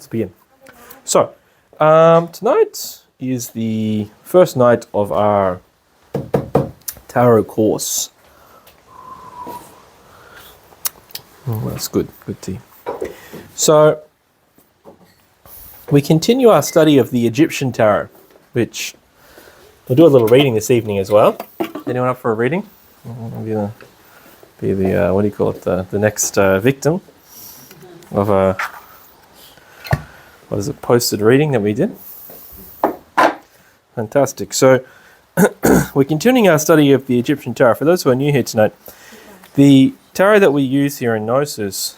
let's begin. So, tonight is the first night of our tarot course. Oh, that's good tea. So, we continue our study of the Egyptian Tarot, which we'll do a little reading this evening as well. Anyone up for a reading? I'll be the what do you call it? The next victim of a posted reading that we did. Fantastic. So we're continuing our study of the Egyptian Tarot. For those who are new here tonight, the tarot that we use here in Gnosis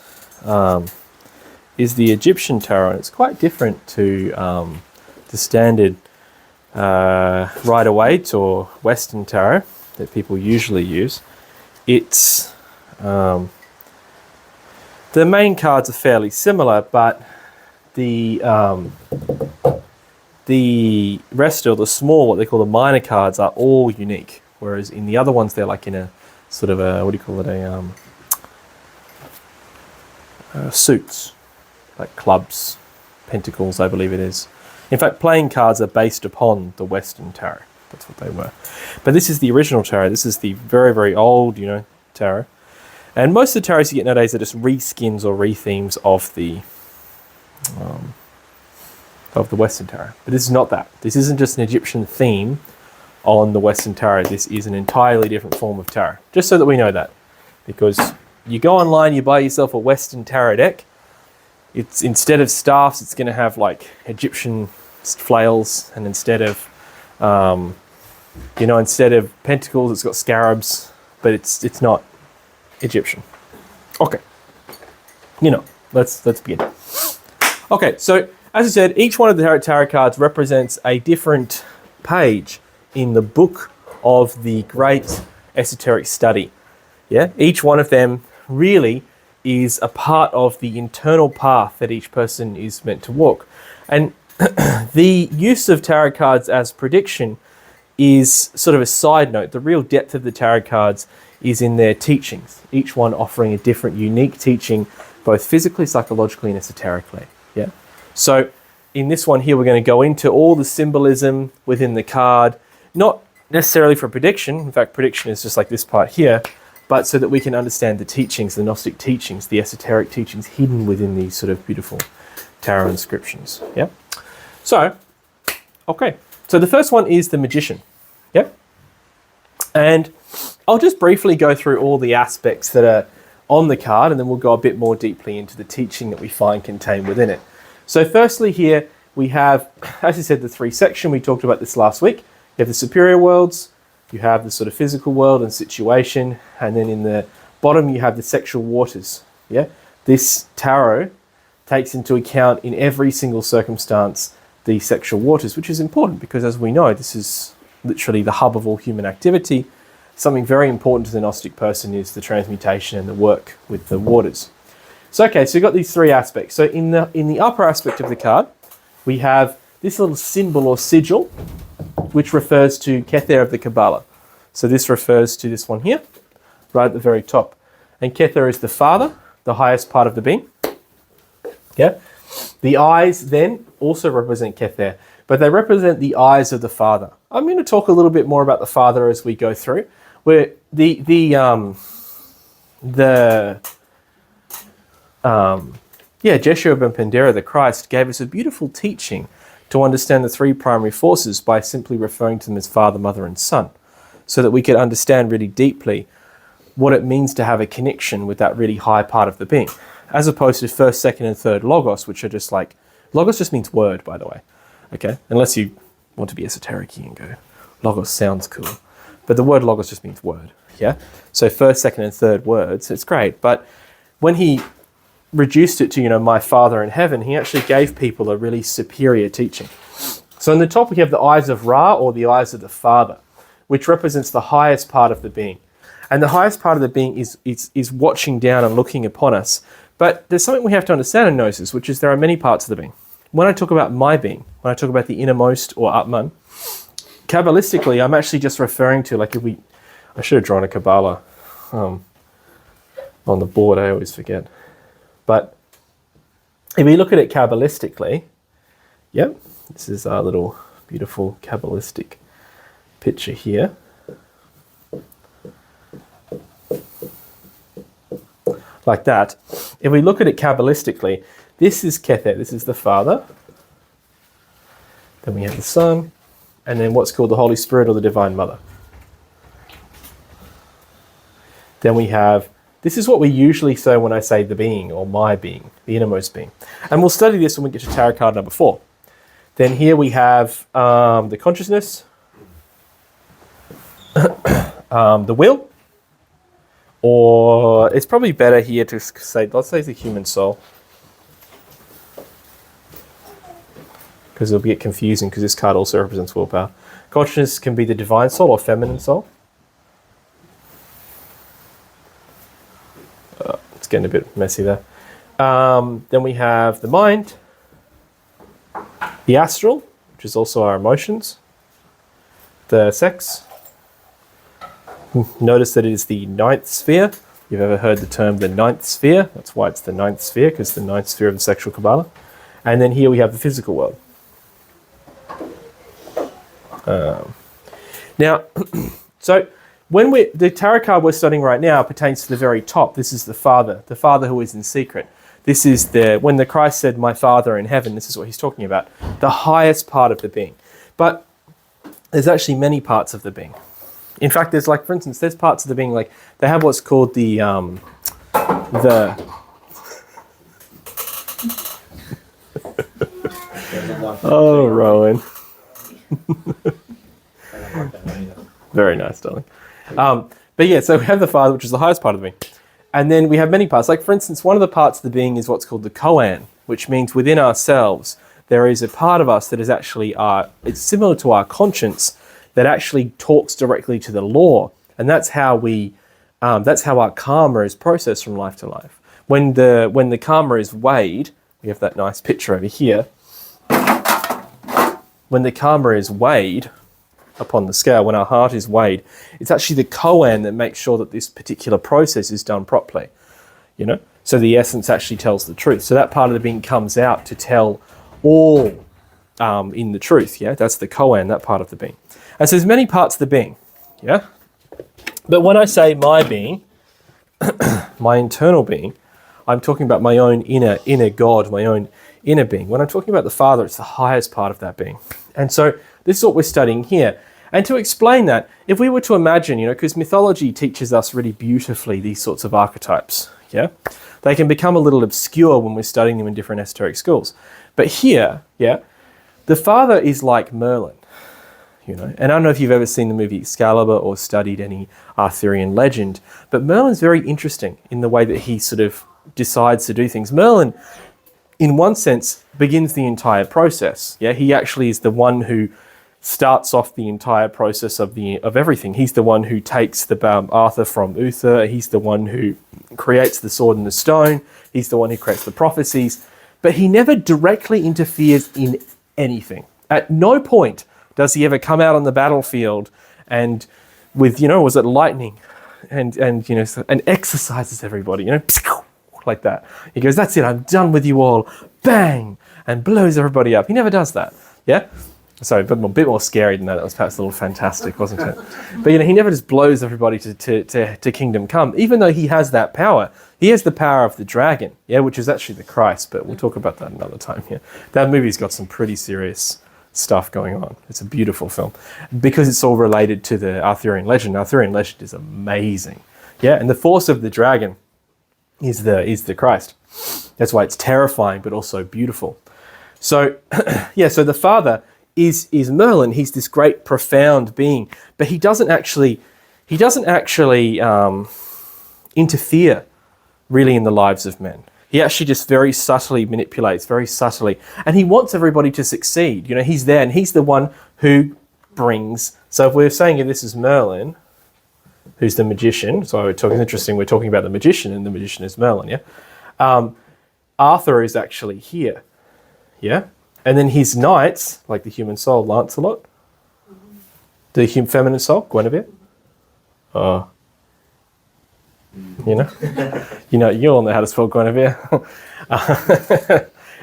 is the Egyptian Tarot. It's quite different to the standard Rider-Waite or Western Tarot that people usually use. It's the main cards are fairly similar, but the rest, or the small, what they call the minor cards, are all unique. Whereas in the other ones, they're like in a sort of a, what do you call it, suits, like clubs, pentacles, I believe it is. In fact, playing cards are based upon the Western Tarot. That's what they were. But this is the original tarot. This is the very, very old, tarot. And most of the tarots you get nowadays are just reskins or rethemes of the Western Tarot. But this is not that. This isn't just an Egyptian theme on the Western Tarot. This is an entirely different form of tarot. Just so that we know that. Because you go online, you buy yourself a Western Tarot deck. It's, instead of staffs, it's going to have like Egyptian flails, and instead of instead of pentacles, it's got scarabs, but it's not Egyptian. Okay. Let's begin. Okay, so as I said, each one of the tarot cards represents a different page in the book of the great esoteric study. Yeah, each one of them really is a part of the internal path that each person is meant to walk. And the use of tarot cards as prediction is sort of a side note. The real depth of the tarot cards is in their teachings, each one offering a different, unique teaching, both physically, psychologically, and esoterically. Yeah. So in this one here, we're going to go into all the symbolism within the card, not necessarily for prediction. In fact, prediction is just like this part here, but so that we can understand the teachings, the Gnostic teachings, the esoteric teachings hidden within these sort of beautiful tarot inscriptions. Yeah. So, okay. So the first one is the Magician. Yeah. And I'll just briefly go through all the aspects that are on the card, and then we'll go a bit more deeply into the teaching that we find contained within it. So firstly here, we have, as I said, the three sections. We talked about this last week. You have the superior worlds, you have the sort of physical world and situation, and then in the bottom you have the sexual waters. Yeah. This tarot takes into account in every single circumstance the sexual waters, which is important because, as we know, this is literally the hub of all human activity. Something very important to the Gnostic person is the transmutation and the work with the waters. So, okay, so you've got these three aspects. So in the upper aspect of the card, we have this little symbol or sigil, which refers to Kether of the Kabbalah. So this refers to this one here, right at the very top. And Kether is the father, the highest part of the being. Yeah. The eyes then also represent Kether, but they represent the eyes of the father. I'm going to talk a little bit more about the father as we go through. Where Jeshua ben Pandera, the Christ, gave us a beautiful teaching to understand the three primary forces by simply referring to them as Father, Mother, and Son, so that we could understand really deeply what it means to have a connection with that really high part of the being, as opposed to first, second, and third logos, which are just like, logos just means word, by the way, okay? Unless you want to be esoteric and go, logos sounds cool. But the word logos just means word, yeah? So first, second, and third words, it's great. But when he reduced it to, my Father in heaven, he actually gave people a really superior teaching. So in the top, we have the eyes of Ra, or the eyes of the Father, which represents the highest part of the being. And the highest part of the being is watching down and looking upon us. But there's something we have to understand in Gnosis, which is there are many parts of the being. When I talk about my being, when I talk about the innermost or Atman, Kabbalistically, I'm actually just referring to, like, I should have drawn a Kabbalah on the board, I always forget. But If we look at it Kabbalistically, yep, this is our little beautiful Kabbalistic picture here. Like that. If we look at it Kabbalistically, this is Kether, this is the Father. Then we have the Son, and then what's called the Holy Spirit or the Divine Mother. Then we have, this is what we usually say when I say the being or my being, the innermost being. And we'll study this when we get to tarot card number 4. Then here we have the consciousness, the will, or it's probably better here to say, let's say the human soul. Because it'll get confusing because this card also represents willpower. Consciousness can be the divine soul or feminine soul. It's getting a bit messy there. Then we have the mind, the astral, which is also our emotions, the sex. Notice that it is the 9th sphere. You've ever heard the term the 9th sphere? That's why it's the 9th sphere, because the 9th sphere of the sexual Kabbalah. And then here we have the physical world. Now, so when the tarot card we're studying right now pertains to the very top. This is the Father who is in secret. This is when the Christ said, "My Father in heaven," this is what he's talking about, the highest part of the being. But there's actually many parts of the being. In fact, there's like, for instance, there's parts of the being, like they have what's called the oh, Rowan. Very nice, darling. But yeah, so we have the Father, which is the highest part of the being. And then we have many parts. Like, for instance, one of the parts of the being is what's called the koan, which means within ourselves, there is a part of us that is actually it's similar to our conscience, that actually talks directly to the law. And that's how that's how our karma is processed from life to life. When the karma is weighed, we have that nice picture over here. When the karma is weighed upon the scale, when our heart is weighed, it's actually the koan that makes sure that this particular process is done properly. You know? So the essence actually tells the truth. So that part of the being comes out to tell all in the truth. Yeah, that's the koan, that part of the being. And so there's many parts of the being. Yeah. But when I say my being, my internal being, I'm talking about my own inner God, my own inner being. When I'm talking about the Father, it's the highest part of that being. And so this is what we're studying here. And to explain that, if we were to imagine, because mythology teaches us really beautifully these sorts of archetypes, yeah, they can become a little obscure when we're studying them in different esoteric schools. But here, yeah, the Father is like Merlin, and I don't know if you've ever seen the movie Excalibur or studied any Arthurian legend, but Merlin's very interesting in the way that he sort of decides to do things. Merlin, in one sense, begins the entire process. Yeah, he actually is the one who starts off the entire process of everything. He's the one who takes the Arthur from Uther. He's the one who creates the sword and the stone. He's the one who creates the prophecies. But he never directly interferes in anything. At no point does he ever come out on the battlefield and with, was it lightning and exercises everybody, like that. He goes, "That's it, I'm done with you all." Bang! And blows everybody up. He never does that. Yeah? Sorry, but a bit more scary than that. That was perhaps a little fantastic, wasn't it? But he never just blows everybody to kingdom come, even though he has that power. He has the power of the dragon, yeah, which is actually the Christ, but we'll talk about that another time here. That movie's got some pretty serious stuff going on. It's a beautiful film. Because it's all related to the Arthurian legend. Arthurian legend is amazing. Yeah, and the force of the dragon is the Christ. That's why it's terrifying, but also beautiful. So, yeah, so the Father is Merlin. He's this great, profound being, but he doesn't actually interfere really in the lives of men. He actually just very subtly manipulates, very subtly, and he wants everybody to succeed. He's there, and he's the one who brings. So if we're saying if this is Merlin, who's the magician, so it's interesting, we're talking about the magician, and the magician is Merlin, yeah? Arthur is actually here, yeah? And then his knights, like the human soul, Lancelot, the feminine soul, Guinevere, you all know how to spell Guinevere.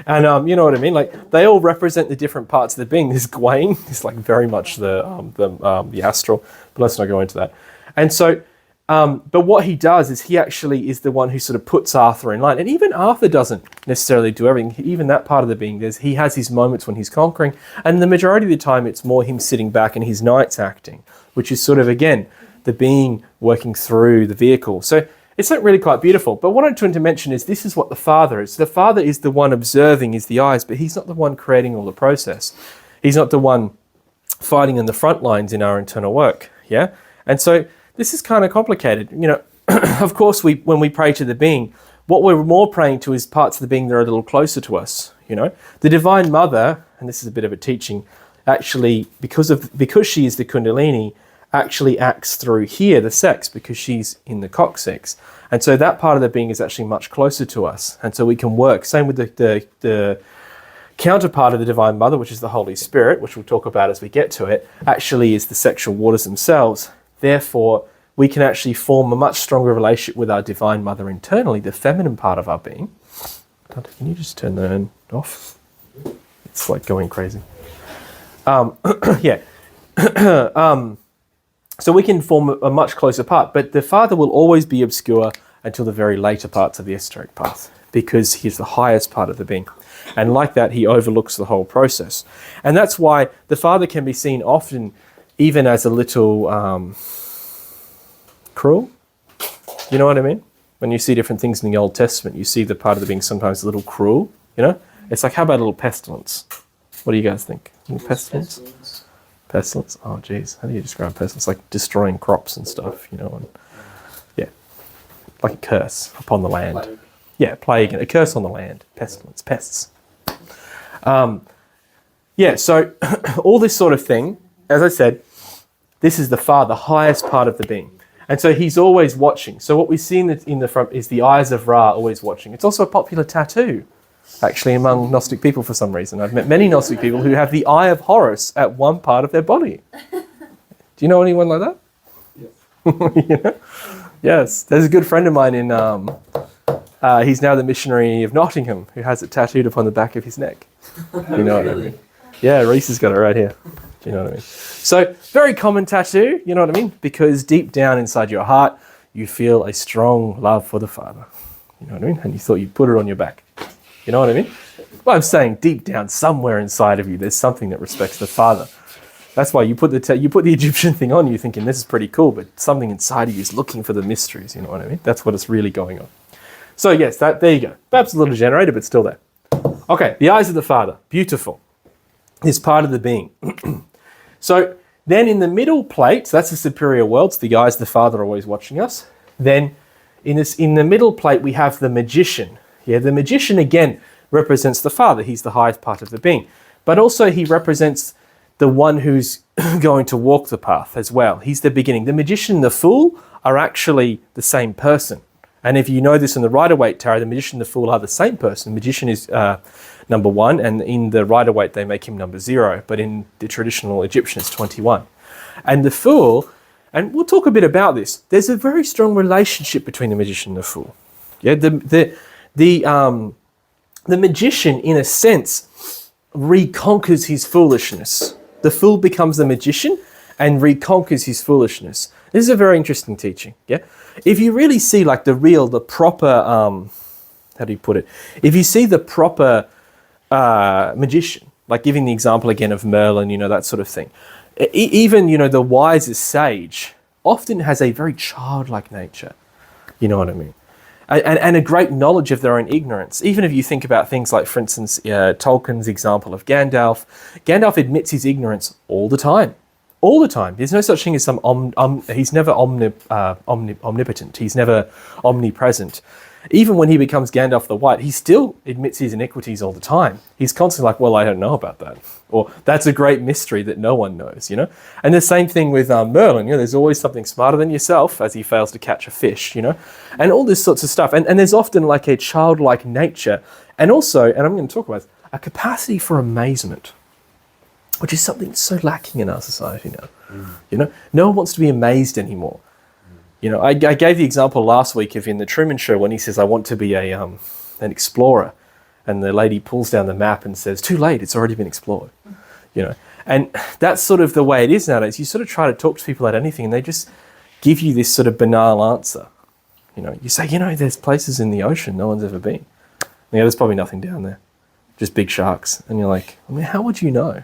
And you know what I mean? Like, they all represent the different parts of the being. This Gawain is like very much the astral, but let's not go into that. And so, but what he does is he actually is the one who sort of puts Arthur in line. And even Arthur doesn't necessarily do everything. Even that part of the being, he has his moments when he's conquering. And the majority of the time, it's more him sitting back and his knights acting, which is sort of, again, the being working through the vehicle. So it's not really quite beautiful. But what I'm trying to mention is this is what the Father is. The Father is the one observing, is the eyes, but he's not the one creating all the process. He's not the one fighting in the front lines in our internal work. Yeah? And so this is kind of complicated. You know, of course, when we pray to the being, what we're more praying to is parts of the being that are a little closer to us. You know, the Divine Mother, and this is a bit of a teaching, actually, because she is the Kundalini, actually acts through here, the sex, because she's in the coccyx. And so that part of the being is actually much closer to us. And so we can work. Same with the counterpart of the Divine Mother, which is the Holy Spirit, which we'll talk about as we get to it, actually is the sexual waters themselves. Therefore, we can actually form a much stronger relationship with our Divine Mother internally, the feminine part of our being. Can you just turn that off? It's like going crazy. Yeah. So we can form a much closer part, but the Father will always be obscure until the very later parts of the esoteric path, because he's the highest part of the being. And like that, he overlooks the whole process. And that's why the Father can be seen often even as a little cruel. You know what I mean? When you see different things in the Old Testament, you see the part of the being sometimes a little cruel, you know? It's like, how about a little pestilence? What do you guys think? A little pestilence? Pestilence? Oh, geez. How do you describe pestilence? Like destroying crops and stuff, you know? And, yeah. Like a curse upon the land. Plague. Yeah, plague. A curse on the land. Pestilence. Pests. Yeah, so all this sort of thing, as I said, this is the Father, the highest part of the being. And so he's always watching. So what we see in the front is the eyes of Ra always watching. It's also a popular tattoo, actually, among Gnostic people for some reason. I've met many Gnostic people who have the eye of Horus at one part of their body. Do you know anyone like that? Yes. You know? Yes. There's a good friend of mine in, he's now the missionary of Nottingham, who has it tattooed upon the back of his neck. You know what I mean? Yeah, Reese has got it right here. Do you know what I mean? So, very common tattoo, you know what I mean? Because deep down inside your heart, you feel a strong love for the Father. You know what I mean? And you thought you'd put it on your back. You know what I mean? Well, I'm saying deep down, somewhere inside of you, there's something that respects the Father. That's why you put the Egyptian thing on, you're thinking, this is pretty cool, but something inside of you is looking for the mysteries, you know what I mean? That's what is really going on. So, yes, there you go. Perhaps a little generated, but still there. Okay, the eyes of the Father. Beautiful. Is part of the being. So then in the middle plate, so that's the superior worlds, the eyes of the Father are always watching us. Then in the middle plate, we have the magician. Yeah, the magician again represents the Father. He's the highest part of the being. But also he represents the one who's going to walk the path as well. He's the beginning. The magician and the fool are actually the same person. And if you know this in the Rider-Waite Tarot, the magician and the fool are the same person. The magician is number 1, and in the Rider-Waite they make him number 0, but in the traditional Egyptian it's 21. And the fool, and we'll talk a bit about this, there's a very strong relationship between the magician and the fool. Yeah, the magician, in a sense, reconquers his foolishness. The fool becomes the magician and reconquers his foolishness. This is a very interesting teaching, yeah? If you really see like the proper, how do you put it? If you see the proper magician, like giving the example again of Merlin, you know, that sort of thing. Even, you know, the wisest sage often has a very childlike nature, you know what I mean? And a great knowledge of their own ignorance. Even if you think about things like, for instance, Tolkien's example of Gandalf. Gandalf admits his ignorance all the time. All the time. There's no such thing as he's never omnipotent. He's never omnipresent. Even when he becomes Gandalf the White, he still admits his iniquities all the time. He's constantly like, well, I don't know about that. Or that's a great mystery that no one knows, you know? And the same thing with Merlin, you know, there's always something smarter than yourself as he fails to catch a fish, you know? And all this sorts of stuff. And there's often like a childlike nature. And also, and I'm going to talk about this, a capacity for amazement, which is something so lacking in our society now. You know, no one wants to be amazed anymore. You know, I gave the example last week of in the Truman Show when he says, I want to be an explorer. And the lady pulls down the map and says, too late, it's already been explored. You know, and that's sort of the way it is nowadays. You sort of try to talk to people about anything and they just give you this sort of banal answer. You know, you say, you know, there's places in the ocean no one's ever been. Yeah, there's probably nothing down there, just big sharks. And you're like, I mean, how would you know?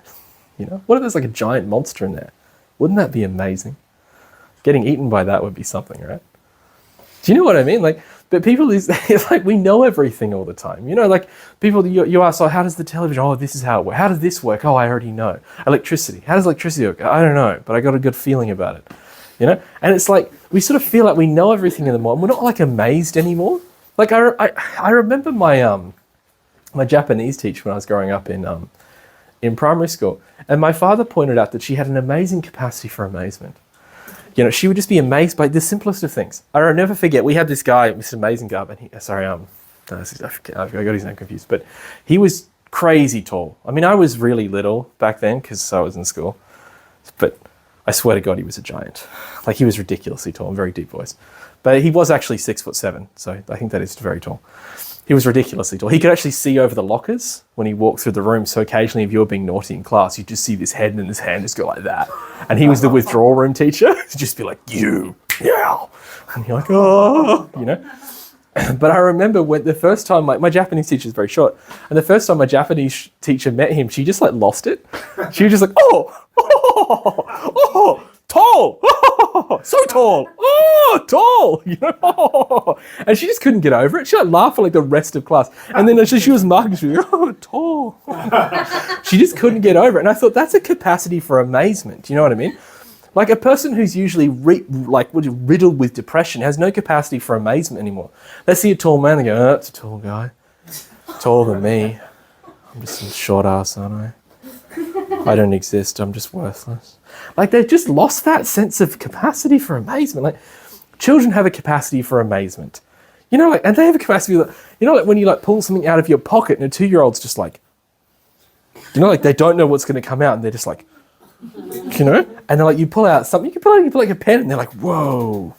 You know, what if there's like a giant monster in there? Wouldn't that be amazing? Getting eaten by that would be something, right? Do you know what I mean? Like, but people is it's like we know everything all the time. You know, like people you ask, oh, how does the television? Oh, this is how it works. How does this work? Oh, I already know. Electricity. How does electricity work? I don't know, but I got a good feeling about it. You know, and it's like we sort of feel like we know everything in the moment. We're not like amazed anymore. Like I remember my my Japanese teacher when I was growing up in primary school, and my father pointed out that she had an amazing capacity for amazement. You know, she would just be amazed by the simplest of things. I'll never forget, we had this guy, this amazing guy, but I got his name confused, but he was crazy tall. I mean, I was really little back then because I was in school, but I swear to God, he was a giant. Like, he was ridiculously tall and very deep voice. But he was actually 6'7", so I think that is very tall. He was ridiculously tall. He could actually see over the lockers when he walked through the room. So occasionally, if you were being naughty in class, you'd just see this head and his hand just go like that. And he was the withdrawal room teacher. He'd just be like, you, yeah. And you're like, oh, you know. But I remember when the first time, my Japanese teacher is very short. And the first time my Japanese teacher met him, she just like lost it. She was just like, tall, so tall, tall, you know, and she just couldn't get over it. She like laughed for like the rest of class, and then she was marking, she was like, tall. She just couldn't get over it, and I thought that's a capacity for amazement. You know what I mean? Like a person who's usually riddled with depression has no capacity for amazement anymore. They see a tall man, they go, oh, that's a tall guy, taller than me. I'm just some short ass, aren't I? I don't exist. I'm just worthless. Like they've just lost that sense of capacity for amazement. Like children have a capacity for amazement, you know, like, and they have a capacity, you know, like when you like pull something out of your pocket and a 2-year-old's just like, you know, like they don't know what's going to come out and they're just like, you know, and they're like, you pull out something, you pull like a pen and they're like, whoa,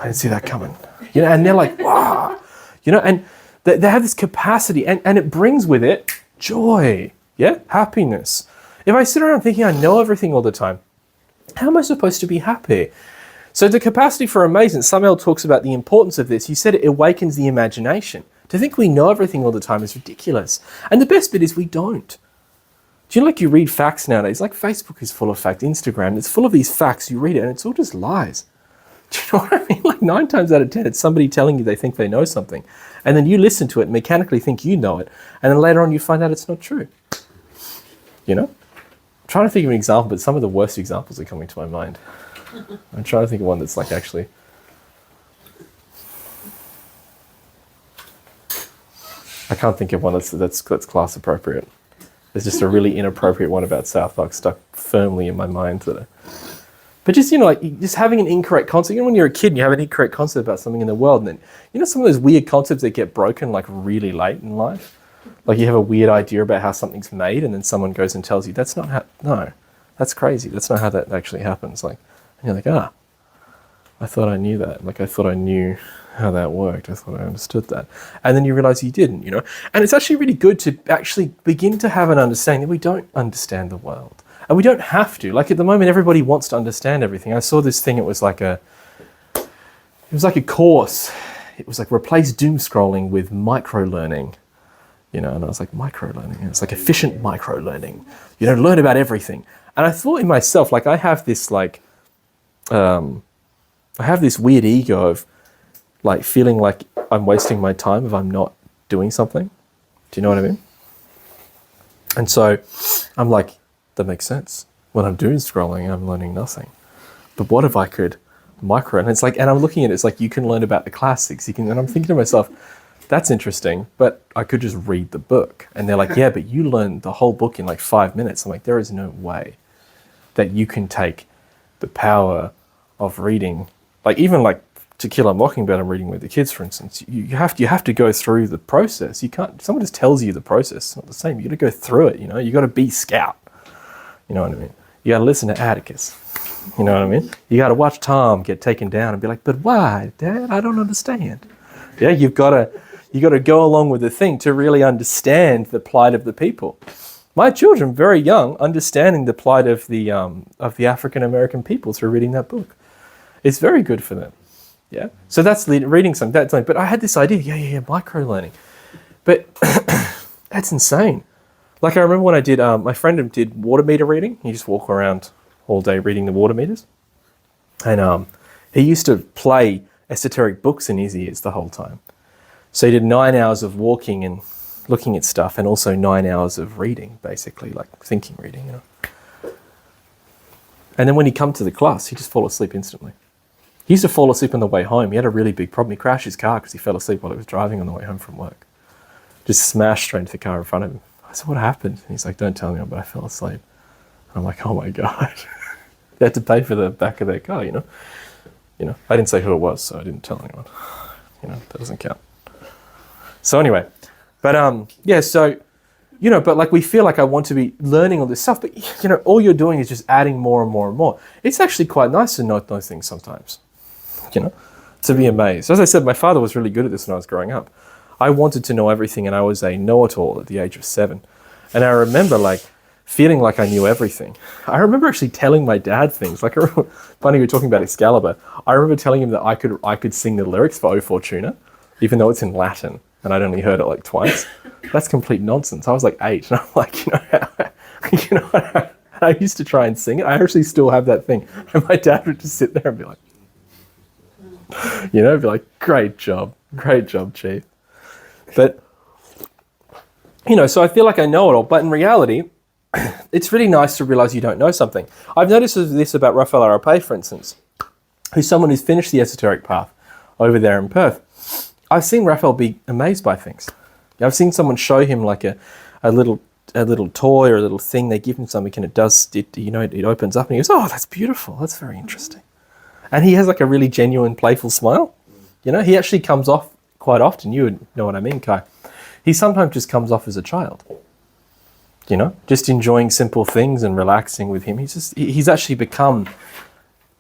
I didn't see that coming, you know, and they're like, wow, you know, and they have this capacity and it brings with it joy, yeah, happiness. If I sit around thinking I know everything all the time, how am I supposed to be happy? So the capacity for amazement, Samael talks about the importance of this. He said it awakens the imagination. To think we know everything all the time is ridiculous. And the best bit is we don't. Do you know, like you read facts nowadays, like Facebook is full of facts, Instagram, it's full of these facts, you read it and it's all just lies. Do you know what I mean? Like 9 times out of 10, it's somebody telling you they think they know something. And then you listen to it and mechanically think you know it. And then later on you find out it's not true. You know? I'm trying to think of an example, but some of the worst examples are coming to my mind. I'm trying to think of one that's like actually... I can't think of one that's class appropriate. There's just a really inappropriate one about South Park stuck firmly in my mind. But just, you know, like just having an incorrect concept. You know, when you're a kid and you have an incorrect concept about something in the world, and then, you know, some of those weird concepts that get broken like really late in life? Like you have a weird idea about how something's made and then someone goes and tells you, that's not how, no, that's crazy. That's not how that actually happens. Like, and you're like, I thought I knew that. Like, I thought I knew how that worked. I thought I understood that. And then you realize you didn't, you know? And it's actually really good to actually begin to have an understanding that we don't understand the world. And we don't have to. Like at the moment, everybody wants to understand everything. I saw this thing, it was like a course. It was like replace doom scrolling with micro-learning. You know, and I was like, micro-learning. And it's like efficient micro-learning. You know, learn about everything. And I thought in myself, like I have this like, I have this weird ego of like feeling like I'm wasting my time if I'm not doing something. Do you know what I mean? And so I'm like, that makes sense. When I'm doing scrolling, I'm learning nothing. But what if I could micro? And it's like, and I'm looking at it, it's like you can learn about the classics. You can, and I'm thinking to myself, that's interesting, but I could just read the book. And they're like, yeah, but you learned the whole book in like 5 minutes. I'm like, there is no way that you can take the power of reading, like even like To Kill a Mockingbird, I'm reading with the kids, for instance. You have to go through the process. You can't, someone just tells you the process. It's not the same. You got to go through it, you know. You got to be Scout. You know what I mean? You got to listen to Atticus. You know what I mean? You got to watch Tom get taken down and be like, but why, Dad? I don't understand. Yeah, you've got You got to go along with the thing to really understand the plight of the people. My children, very young, understanding the plight of the African American people through reading that book. It's very good for them. Yeah. So that's reading something. That's like, but I had this idea. Micro learning, but that's insane. Like I remember when I did, my friend did water meter reading. He just walk around all day reading the water meters, and he used to play esoteric books in his ears the whole time. So he did 9 hours of walking and looking at stuff, and also 9 hours of reading, basically, like thinking reading, you know. And then when he come to the class, he just fall asleep instantly. He used to fall asleep on the way home. He had a really big problem. He crashed his car because he fell asleep while he was driving on the way home from work. Just smashed straight into the car in front of him. I said, what happened? And he's like, don't tell me, but I fell asleep. And I'm like, oh my God. They had to pay for the back of their car, you know. I didn't say who it was, so I didn't tell anyone. That doesn't count. So anyway, but so, but like we feel like I want to be learning all this stuff, but all you're doing is just adding more and more and more. It's actually quite nice to not know things sometimes, to be amazed. As I said, my father was really good at this when I was growing up. I wanted to know everything, and I was a know-it-all at the age of 7. And I remember like feeling like I knew everything. I remember actually telling my dad things. Like, funny, we were talking about Excalibur. I remember telling him that I could sing the lyrics for O Fortuna, even though it's in Latin, and I'd only heard it like twice. That's complete nonsense. I was like 8, and I'm like, I used to try and sing it. I actually still have that thing. And my dad would just sit there and be like, be like, great job, Chief. But, so I feel like I know it all, but in reality, it's really nice to realize you don't know something. I've noticed this about Raphael Arape, for instance, who's someone who's finished the esoteric path over there in Perth. I've seen Raphael be amazed by things. I've seen someone show him like a little toy or a little thing. They give him something and it opens up and he goes, oh, that's beautiful. That's very interesting. And he has like a really genuine, playful smile. He actually comes off quite often. You would know what I mean, Kai. He sometimes just comes off as a child. Just enjoying simple things and relaxing with him. He's actually become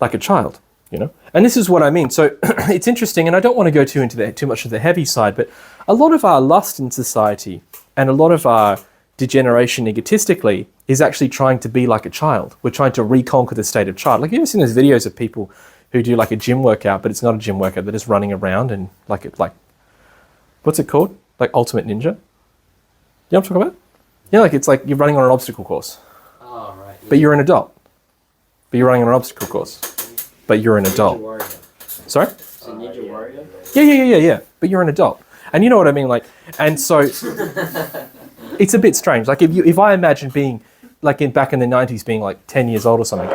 like a child, And this is what I mean. So it's interesting, and I don't want to go too much of the heavy side, but a lot of our lust in society and a lot of our degeneration egotistically is actually trying to be like a child. We're trying to reconquer the state of child. Like, you've ever seen those videos of people who do like a gym workout, but it's not a gym workout. They're just running around and like what's it called? Like Ultimate Ninja? You know what I'm talking about? Yeah, like it's like you're running on an obstacle course. Oh, right. Yeah. But you're an adult. But you're running on an obstacle course. But you're an adult. Sorry? It's a Ninja Warrior? Yeah. But you're an adult. And you know what I mean? Like, and so it's a bit strange. Like if I imagine being like back in the 90s being like 10 years old or something,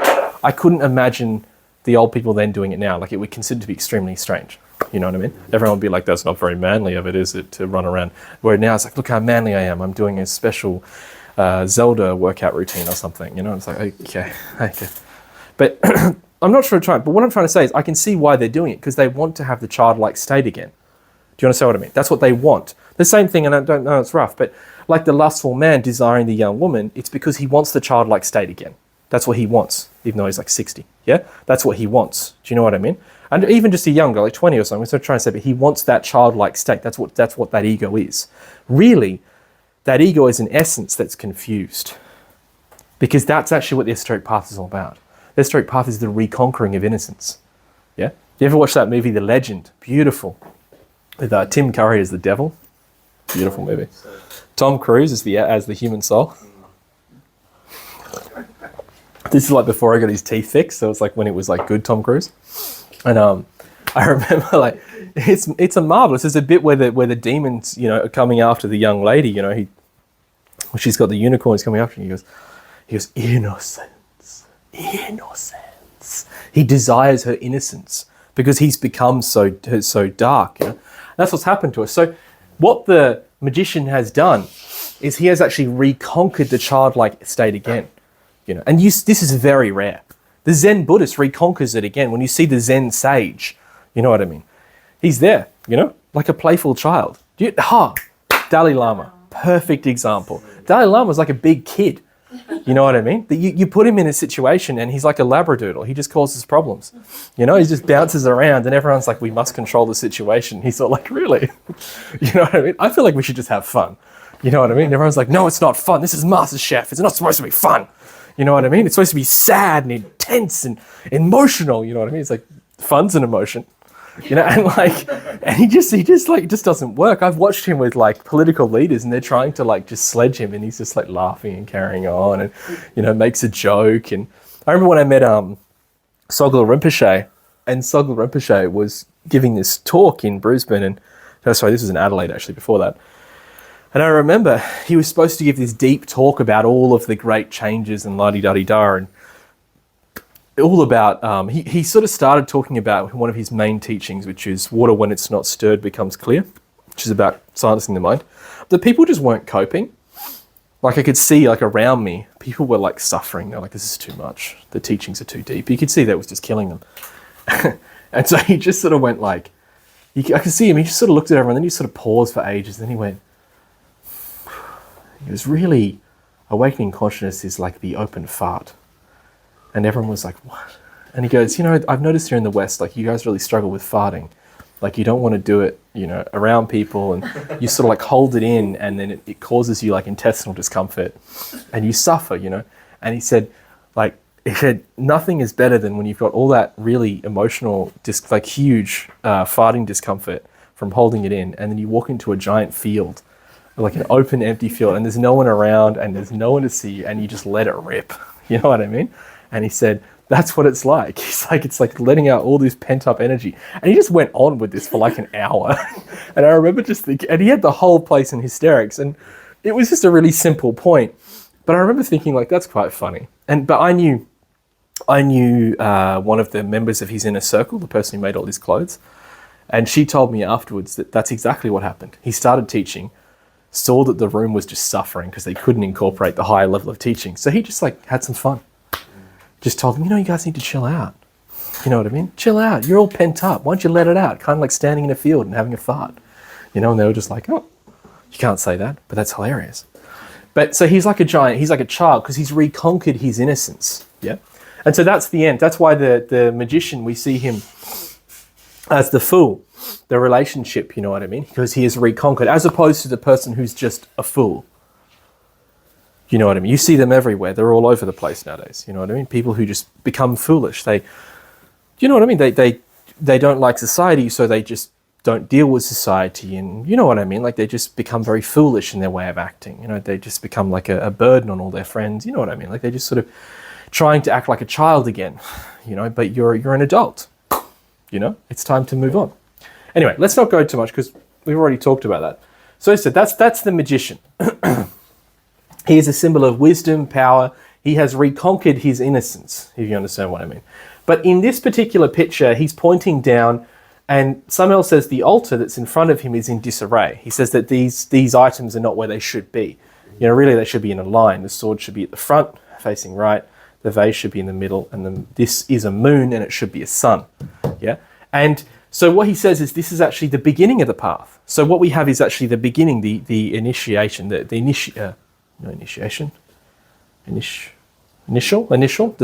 I couldn't imagine the old people then doing it now. Like, it would consider to be extremely strange. You know what I mean? Everyone would be like, that's not very manly of it, is it, to run around? Where now it's like, look how manly I am. I'm doing a special Zelda workout routine or something. It's like, okay. But I'm not sure but what I'm trying to say is I can see why they're doing it, because they want to have the childlike state again. Do you understand what I mean? That's what they want. The same thing, and I don't know, it's rough, but like the lustful man desiring the young woman, it's because he wants the childlike state again. That's what he wants, even though he's like 60. Yeah? That's what he wants. Do you know what I mean? And even just a young guy, like 20 or something, so I'm trying to say, but he wants that childlike state. That's what that ego is. Really, that ego is an essence that's confused. Because that's actually what the esoteric path is all about. The esoteric path is the reconquering of innocence. Yeah? You ever watch that movie, The Legend? Beautiful. With Tim Curry as the devil. Beautiful movie. Tom Cruise as the human soul. This is like before I got his teeth fixed, so it's like when it was like good Tom Cruise. And I remember like it's a marvelous. There's a bit where the demons, are coming after the young lady. She's got the unicorns coming after her. He goes, innocence. He desires her innocence because he's become so dark. That's what's happened to us. So what the magician has done is he has actually reconquered the childlike state again. And this is very rare. The Zen Buddhist reconquers it again. When you see the Zen sage, you know what I mean? He's there, like a playful child. Dalai Lama, perfect example. Dalai Lama was like a big kid. You know what I mean? You put him in a situation and he's like a labradoodle. He just causes problems. You know, he just bounces around and everyone's like, we must control the situation. He's sort of like, really? You know what I mean? I feel like we should just have fun. You know what I mean? Everyone's like, no, it's not fun. This is MasterChef. It's not supposed to be fun. You know what I mean? It's supposed to be sad and intense and emotional. You know what I mean? It's like fun's an emotion. You know, and he just like, it just doesn't work. I've watched him with like political leaders and they're trying to like just sledge him and he's just like laughing and carrying on and, you know, makes a joke. And I remember when I met Sogyal Rinpoche, and Sogyal Rinpoche was giving this talk in Brisbane, and this was in Adelaide actually before that. And I remember he was supposed to give this deep talk about all of the great changes and la-di-da-di-da, and all about, he sort of started talking about one of his main teachings, which is water when it's not stirred becomes clear, which is about silencing the mind. The people just weren't coping. Like I could see like around me, people were like suffering. They're like, this is too much. The teachings are too deep. You could see that was just killing them. And so he just sort of went like, I could see him, he just sort of looked at everyone, then he sort of paused for ages, then he went, it was really, awakening consciousness is like the open fart. And everyone was like, what? And he goes, you know, I've noticed here in the West, like you guys really struggle with farting. Like you don't want to do it, you know, around people, and you sort of like hold it in and then it causes you like intestinal discomfort and you suffer, you know. And he said, nothing is better than when you've got all that really emotional, like huge farting discomfort from holding it in, and then you walk into a giant field, like an open, empty field, and there's no one around and there's no one to see you, and you just let it rip. You know what I mean? And he said, that's what it's like. He's like, it's like letting out all this pent up energy. And he just went on with this for like an hour. And I remember just thinking, and he had the whole place in hysterics. And it was just a really simple point. But I remember thinking like, that's quite funny. But I knew one of the members of his inner circle, the person who made all his clothes. And she told me afterwards that that's exactly what happened. He started teaching, saw that the room was just suffering because they couldn't incorporate the higher level of teaching. So he just like had some fun. Just told them, you know, you guys need to chill out. You know what I mean? Chill out. You're all pent up. Why don't you let it out? Kind of like standing in a field and having a fart. You know, and they were just like, oh, you can't say that, but that's hilarious. But so he's like a giant, he's like a child because he's reconquered his innocence. Yeah. And so that's the end. That's why the magician, we see him as the fool, the relationship, you know what I mean? Because he is reconquered, as opposed to the person who's just a fool. You know what I mean? You see them everywhere. They're all over the place nowadays. You know what I mean? People who just become foolish. You know what I mean? They don't like society, so they just don't deal with society. And you know what I mean? Like they just become very foolish in their way of acting. You know, they just become like a burden on all their friends. You know what I mean? Like they just sort of trying to act like a child again, you know, but you're an adult. You know, it's time to move on. Anyway, let's not go too much because we've already talked about that. So I said, that's the magician. He is a symbol of wisdom, power. He has reconquered his innocence, if you understand what I mean. But in this particular picture, he's pointing down, and Samael says the altar that's in front of him is in disarray. He says that these items are not where they should be. You know, really they should be in a line. The sword should be at the front, facing right. The vase should be in the middle, and this is a moon, and it should be a sun. Yeah, and so what he says is this is actually the beginning of the path. So what we have is actually the beginning, the initiation, the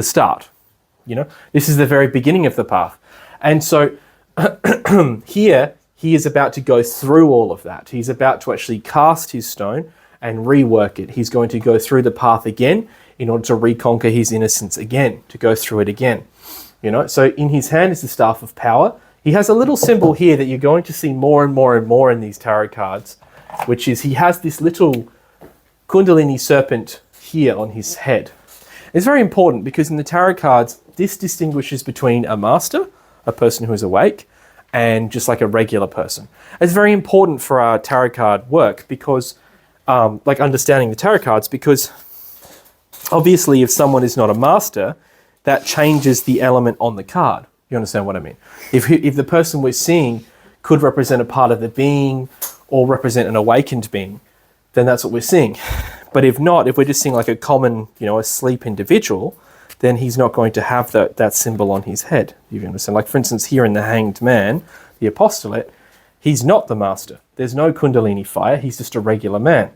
start. You know, this is the very beginning of the path. And so here he is about to go through all of that. He's about to actually cast his stone and rework it. He's going to go through the path again in order to reconquer his innocence again, to go through it again. You know, so in his hand is the staff of power. He has a little symbol here that you're going to see more and more and more in these tarot cards, which is he has this little Kundalini serpent here on his head. It's very important because in the tarot cards, this distinguishes between a master, a person who is awake, and just like a regular person. It's very important for our tarot card work because, like understanding the tarot cards, because obviously if someone is not a master, that changes the element on the card. You understand what I mean? If the person we're seeing could represent a part of the being or represent an awakened being, then that's what we're seeing. But if not, if we're just seeing like a common, you know, asleep individual, then he's not going to have that symbol on his head. You understand? Like for instance, here in the Hanged Man, the apostolate, he's not the master. There's no Kundalini fire. He's just a regular man.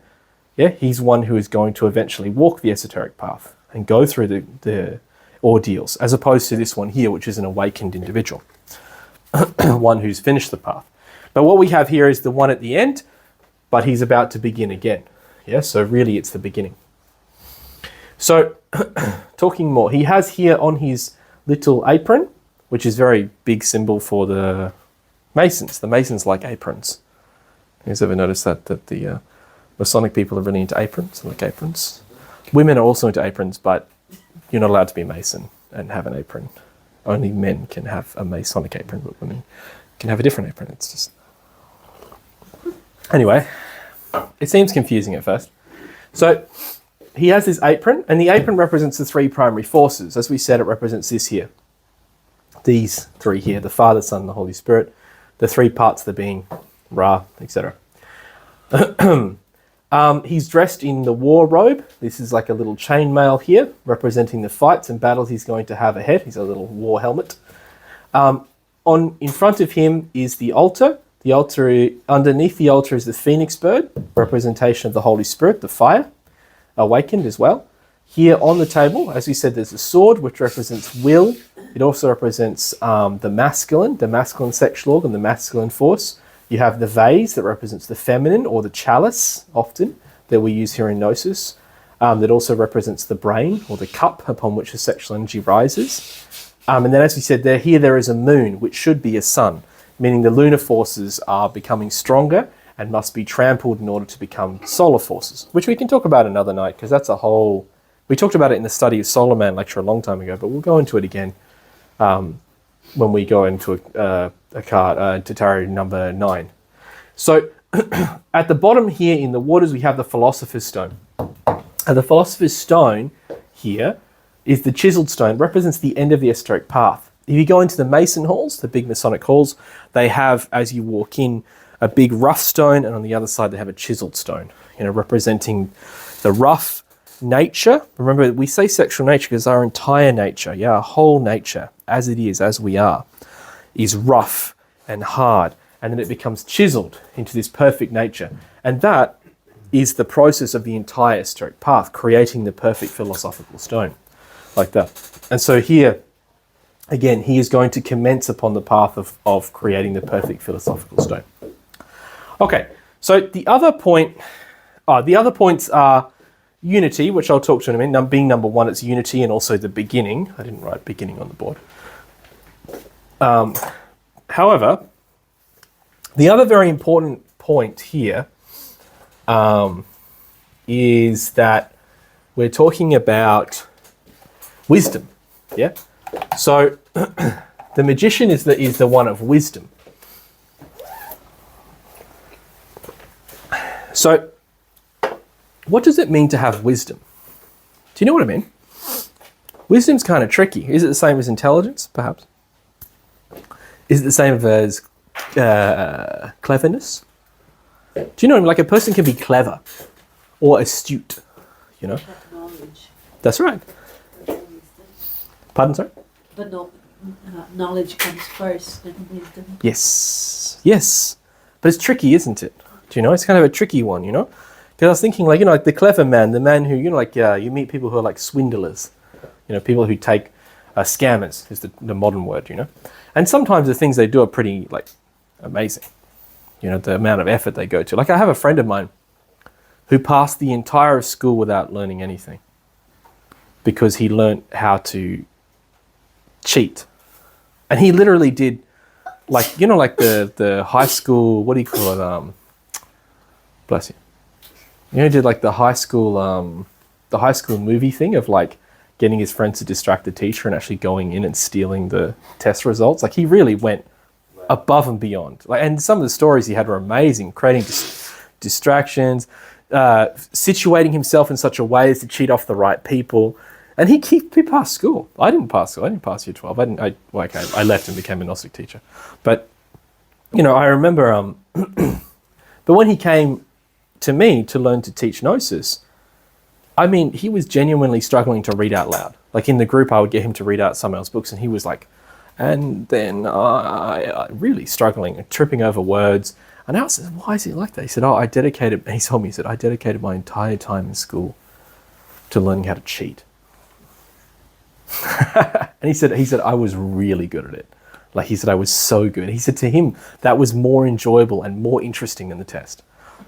Yeah, he's one who is going to eventually walk the esoteric path. and go through the ordeals, as opposed to this one here, which is an awakened individual, one who's finished the path. But what we have here is the one at the end, but he's about to begin again. Yeah, so really it's the beginning. So talking more, he has here on his little apron, which is very big symbol for the Masons. The Masons like aprons. You guys ever noticed that the Masonic people are really into aprons, like aprons? Women are also into aprons, but you're not allowed to be a Mason and have an apron. Only men can have a Masonic apron, but women can have a different apron. It's just... Anyway, it seems confusing at first. So he has this apron, and the apron represents the three primary forces. As we said, it represents this here. These three here, the Father, Son, and the Holy Spirit. The three parts of the being, Ra, etc. He's dressed in the war robe. This is like a little chainmail here, representing the fights and battles he's going to have ahead. He's a little war helmet. In front of him is the altar. Underneath the altar is the phoenix bird, representation of the Holy Spirit, the fire, awakened as well. Here on the table, as we said, there's a sword, which represents will. It also represents the masculine sexual organ, the masculine force. You have the vase that represents the feminine, or the chalice, often, that we use here in Gnosis. That also represents the brain, or the cup upon which the sexual energy rises. And then, as we said, there is a moon, which should be a sun, meaning the lunar forces are becoming stronger and must be trampled in order to become solar forces, which we can talk about another night, because that's a whole... We talked about it in the Study of Solar Man lecture a long time ago, but we'll go into it again when we go into a card, to tarot number 9. So at the bottom here in the waters, we have the Philosopher's Stone. And the Philosopher's Stone here is the chiseled stone, represents the end of the esoteric path. If you go into the Mason halls, the big Masonic halls, they have, as you walk in, a big rough stone, and on the other side they have a chiseled stone, representing the rough nature. Remember, we say sexual nature because our entire nature, our whole nature, as it is, as we are, is rough and hard, and then it becomes chiseled into this perfect nature. And that is the process of the entire esoteric path, creating the perfect philosophical stone, like that. And so here, again, he is going to commence upon the path of creating the perfect philosophical stone. Okay, so the other points are unity, which I'll talk to in a minute. Being number 1, it's unity, and also the beginning. I didn't write beginning on the board. However, the other very important point here is that we're talking about wisdom. Yeah. So the magician is the one of wisdom. So what does it mean to have wisdom? Do you know what I mean? Wisdom's kind of tricky. Is it the same as intelligence, perhaps? Is it the same as cleverness? Do you know, like a person can be clever or astute, Knowledge. That's right. Pardon, sorry? But no, knowledge comes first, then wisdom. Yes. But it's tricky, isn't it? Do you know? It's kind of a tricky one, Because I was thinking, like the clever man, the man who, you meet people who are like swindlers, people who take scammers is the modern word, And sometimes the things they do are pretty, amazing. The amount of effort they go to. Like, I have a friend of mine who passed the entire school without learning anything because he learned how to cheat. And he literally did, the high school, what do you call it? Bless you. He did the high school movie thing of getting his friends to distract the teacher and actually going in and stealing the test results. He really went above and beyond. And some of the stories he had were amazing, creating distractions, situating himself in such a way as to cheat off the right people. And he passed school. I didn't pass school. I didn't pass year 12. I left and became a Gnostic teacher. But, I remember, but when he came to me to learn to teach Gnosis, he was genuinely struggling to read out loud. In the group, I would get him to read out Samael's books, and he was and then I really struggling, tripping over words. And I said, why is he like that? He said, he told me, I dedicated my entire time in school to learning how to cheat. And he said, I was really good at it. Like he said, I was so good. He said to him, that was more enjoyable and more interesting than the test,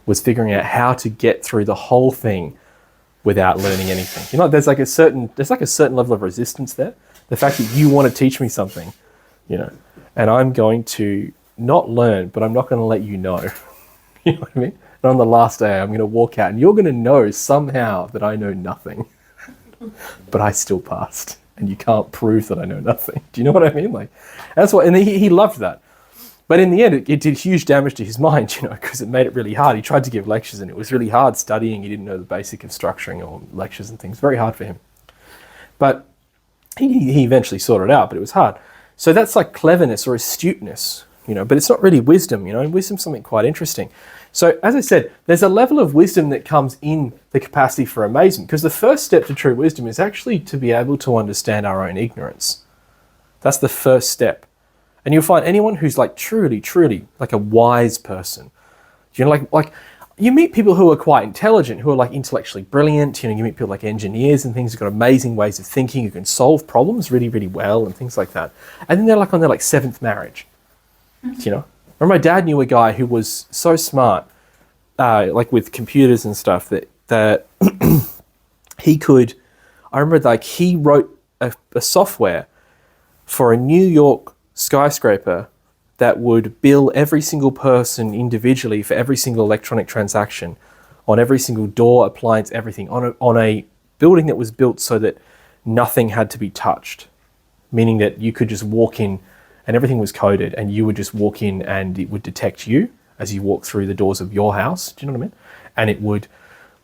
was figuring out how to get through the whole thing without learning anything. You know, there's like a certain level of resistance there. The fact that you want to teach me something, you know, and I'm going to not learn, but I'm not going to let you know. You know what I mean? And on the last day, I'm going to walk out and you're going to know somehow that I know nothing, but I still passed. And you can't prove that I know nothing. Do you know what I mean? Like, that's what, and he loved that. But in the end, it did huge damage to his mind, you know, because it made it really hard. He tried to give lectures and it was really hard studying. He didn't know the basic of structuring or lectures and things. Very hard for him. But he eventually sorted it out, but it was hard. So that's like cleverness or astuteness, you know, but it's not really wisdom, you know, and wisdom's something quite interesting. So as I said, there's a level of wisdom that comes in the capacity for amazement, because the first step to true wisdom is actually to be able to understand our own ignorance. That's the first step. And you'll find anyone who's like truly like a wise person, you know, like you meet people who are quite intelligent, who are like intellectually brilliant, you know, you meet people like engineers and things who've got amazing ways of thinking, who can solve problems really well and things like that. And then they're like on their like seventh marriage, you know. Remember, my dad knew a guy who was so smart, like with computers and stuff, that he could, I remember like he wrote a software for a New York skyscraper that would bill every single person individually for every single electronic transaction on every single door, appliance, everything, on a building that was built so that nothing had to be touched, meaning that you could just walk in and everything was coded and you would just walk in and it would detect you as you walk through the doors of your house. Do you know what I mean? And it would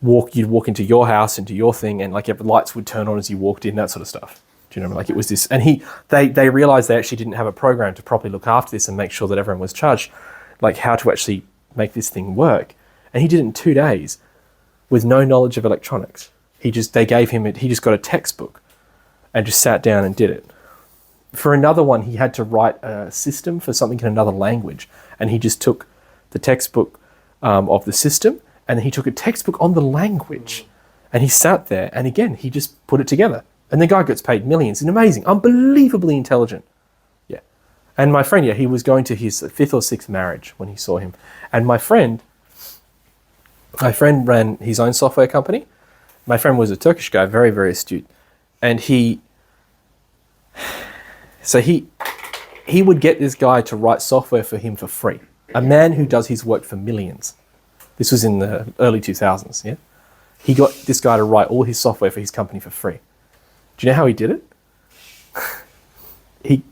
you'd walk into your house, into your thing, and like lights would turn on as you walked in, that sort of stuff. Do you know what I mean? Like it was this, and they realized they actually didn't have a program to properly look after this and make sure that everyone was charged, like how to actually make this thing work. And he did it in 2 days with no knowledge of electronics. They gave him it, he just got a textbook and just sat down and did it. For another one, he had to write a system for something in another language, and he just took the textbook of the system, and then he took a textbook on the language, and he sat there, and again, he just put it together. And the guy gets paid millions, and amazing, unbelievably intelligent. Yeah. And my friend, he was going to his 5th or 6th marriage when he saw him. And my friend ran his own software company. My friend was a Turkish guy, very, very astute. And he would get this guy to write software for him for free. A man who does his work for millions. This was in the early 2000s, yeah? He got this guy to write all his software for his company for free. Do you know how he did it? he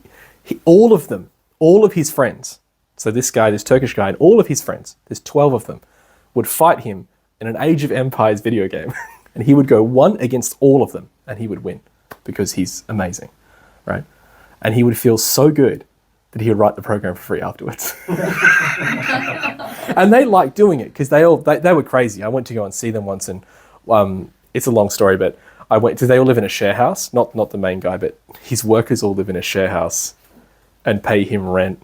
all of his friends, so this Turkish guy, and all of his friends, there's 12 of them, would fight him in an Age of Empires video game. And he would go one against all of them, and he would win, because he's amazing, right? And he would feel so good that he would write the program for free afterwards. And they liked doing it, because they were crazy. I went to go and see them once, and it's a long story, but they all live in a share house, not the main guy, but his workers all live in a share house and pay him rent.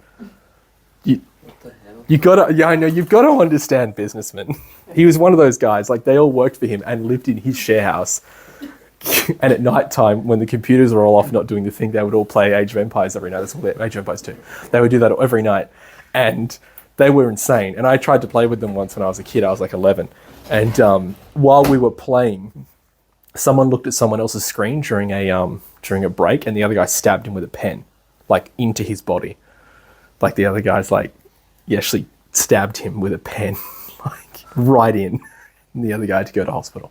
You've got to understand businessmen. He was one of those guys, like they all worked for him and lived in his share house. And at night time, when the computers were all off not doing the thing, they would all play Age of Empires every night. That's all Age of Empires 2. They would do that every night. And they were insane. And I tried to play with them once when I was a kid. I was like 11. And while we were playing, someone looked at someone else's screen during a break, and the other guy stabbed him with a pen, like into his body. Like the other guy's like, he actually stabbed him with a pen, like right in. And the other guy had to go to hospital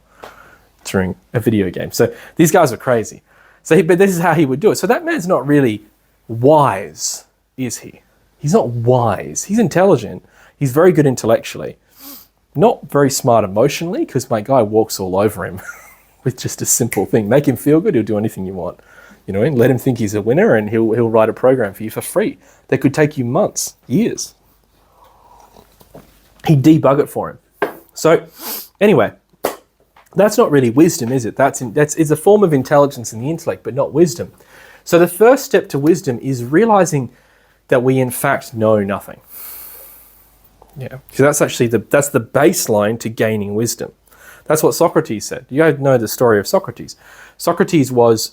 during a video game. So these guys were crazy. But this is how he would do it. So that man's not really wise, is he? He's not wise. He's intelligent. He's very good intellectually. Not very smart emotionally, because my guy walks all over him with just a simple thing. Make him feel good, he'll do anything you want. You know, and let him think he's a winner, and he'll write a program for you for free. That could take you months, years. He'd debug it for him. So anyway, that's not really wisdom, is it? It's a form of intelligence in the intellect, but not wisdom. So the first step to wisdom is realizing that we in fact know nothing. Yeah. So that's actually that's the baseline to gaining wisdom. That's what Socrates said. You guys know the story of Socrates. Socrates was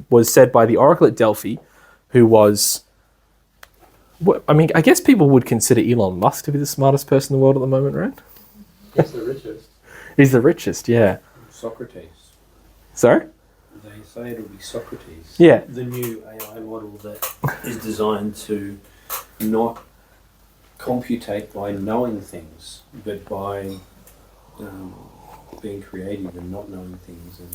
was said by the oracle at Delphi, who was, I mean, I guess people would consider Elon Musk to be the smartest person in the world at the moment, right? He's the richest. He's the richest, yeah. Socrates. Sorry? They say it'll be Socrates. Yeah. The new AI model that is designed to not computate by knowing things, but by being creative and not knowing things. And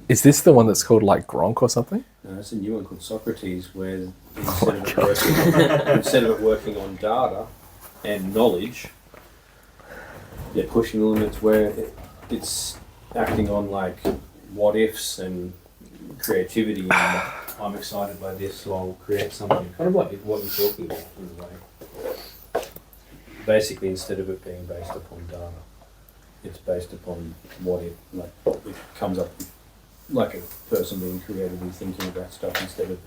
Is this the one that's called like Gronk or something? no, it's a new one called Socrates, where instead of it working on data and knowledge, they're pushing the limits where it's acting on like what ifs and creativity. And I'm excited by this, so I'll create something. Kind of like what you're talking about in a way. Basically, instead of it being based upon data, it's based upon what if, like it comes up like a person being creatively thinking about stuff instead of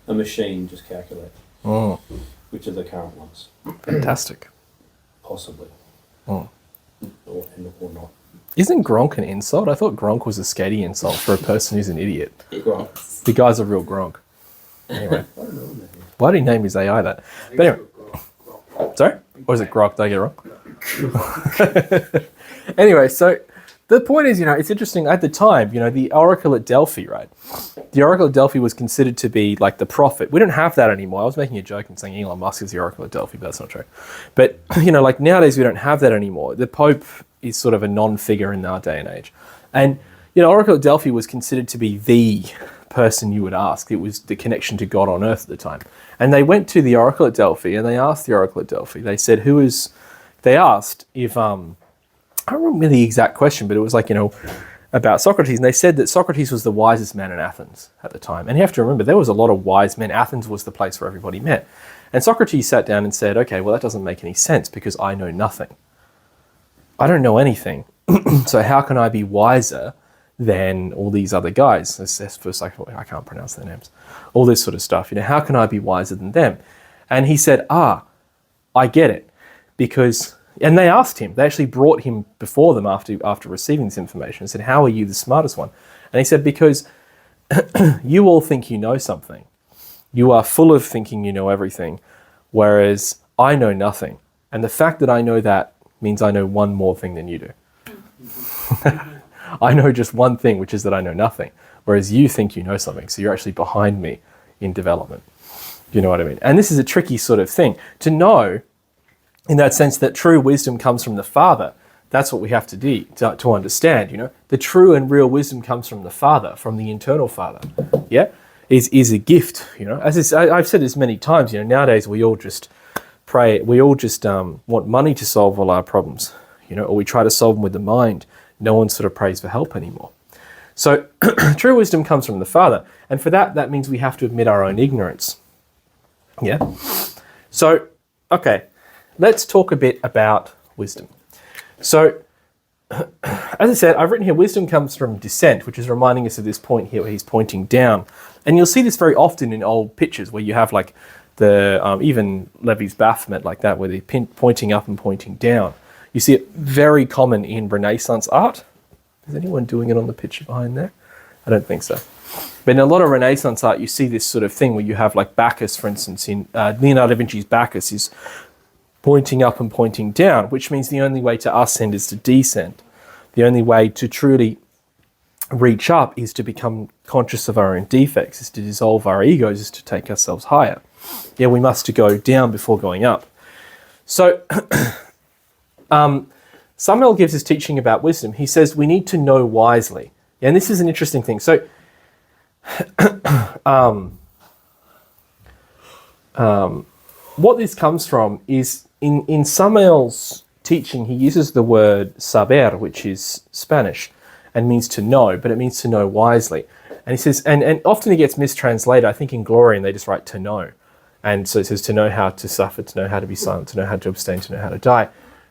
a machine just calculating. Oh, Which are the current ones, fantastic. possibly, Oh. or not. Isn't Gronk an insult? I thought Gronk was a sketty insult for a person who's an idiot. Well, The guy's a real Gronk. Anyway, I don't know. Maybe. why did he name his AI that? But anyway, sorry? Or is it Grok? Did I get it wrong? Anyway, so the point is, it's interesting. At the time, the oracle at Delphi, right? The oracle at Delphi was considered to be like the prophet. We don't have that anymore. I was making a joke and saying Elon Musk is the oracle at Delphi, but that's not true. But, like nowadays we don't have that anymore. The Pope is sort of a non-figure in our day and age. And, oracle at Delphi was considered to be the person you would ask. It was the connection to God on earth at the time. And they went to the oracle at Delphi and they asked the oracle at Delphi. They said, they asked if, I don't remember the exact question, but it was like, about Socrates. And they said that Socrates was the wisest man in Athens at the time. And you have to remember, there was a lot of wise men. Athens was the place where everybody met. And Socrates sat down and said, okay, well, that doesn't make any sense because I know nothing. I don't know anything. So how can I be wiser than all these other guys? First, I can't pronounce their names. All this sort of stuff. How can I be wiser than them? And he said, I get it. And they asked him, they actually brought him before them after receiving this information and said, how are you the smartest one? And he said, because you all think you know something. You are full of thinking you know everything, whereas I know nothing. And the fact that I know that means I know one more thing than you do. I know just one thing, which is that I know nothing, whereas you think you know something. So you're actually behind me in development. You know what I mean? And this is a tricky sort of thing to know, in that sense that true wisdom comes from the Father. That's what we have to understand, The true and real wisdom comes from the Father, from the eternal Father, is a gift, As I've said this many times, nowadays we all just pray, we all just want money to solve all our problems, or we try to solve them with the mind. No one sort of prays for help anymore. So true wisdom comes from the Father, and for that means we have to admit our own ignorance, So, okay. Let's talk a bit about wisdom. So, as I said, I've written here, wisdom comes from descent, which is reminding us of this point here where he's pointing down. And you'll see this very often in old pictures where you have like the, even Levy's Baphomet like that, where they're pointing up and pointing down. You see it very common in Renaissance art. Is anyone doing it on the picture behind there? I don't think so. But in a lot of Renaissance art, you see this sort of thing where you have like Bacchus, for instance, in Leonardo da Vinci's Bacchus is pointing up and pointing down, which means the only way to ascend is to descend. The only way to truly reach up is to become conscious of our own defects, is to dissolve our egos, is to take ourselves higher. We must go down before going up. So, Samael gives his teaching about wisdom. He says we need to know wisely. And this is an interesting thing. So, what this comes from is in Samael's teaching, he uses the word saber, which is Spanish, and means to know, but it means to know wisely. And he says, and often it gets mistranslated. I think in Glorian they just write to know. And so it says to know how to suffer, to know how to be silent, to know how to abstain, to know how to die.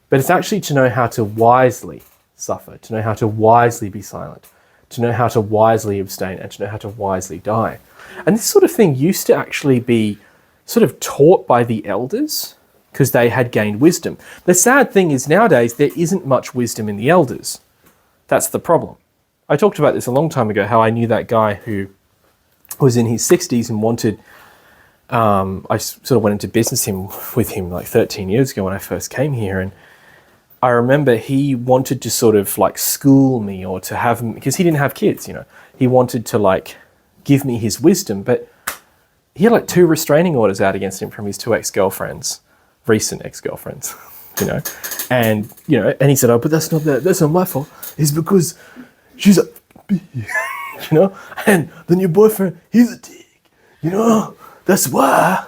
But it's actually to know how to wisely suffer, to know how to wisely be silent, to know how to wisely abstain, and to know how to wisely die. And this sort of thing used to actually be sort of taught by the elders because they had gained wisdom. The sad thing is nowadays there isn't much wisdom in the elders. That's the problem. I talked about this a long time ago, how I knew that guy who was in his 60s and wanted, I sort of went into business with him like 13 years ago when I first came here. And I remember he wanted to sort of like school me or to have, because he didn't have kids, he wanted to like give me his wisdom, but he had like 2 restraining orders out against him from his 2 ex-girlfriends, recent ex-girlfriends, and he said, oh, but that's not my fault. It's because she's a and then your boyfriend, he's a dick, that's why,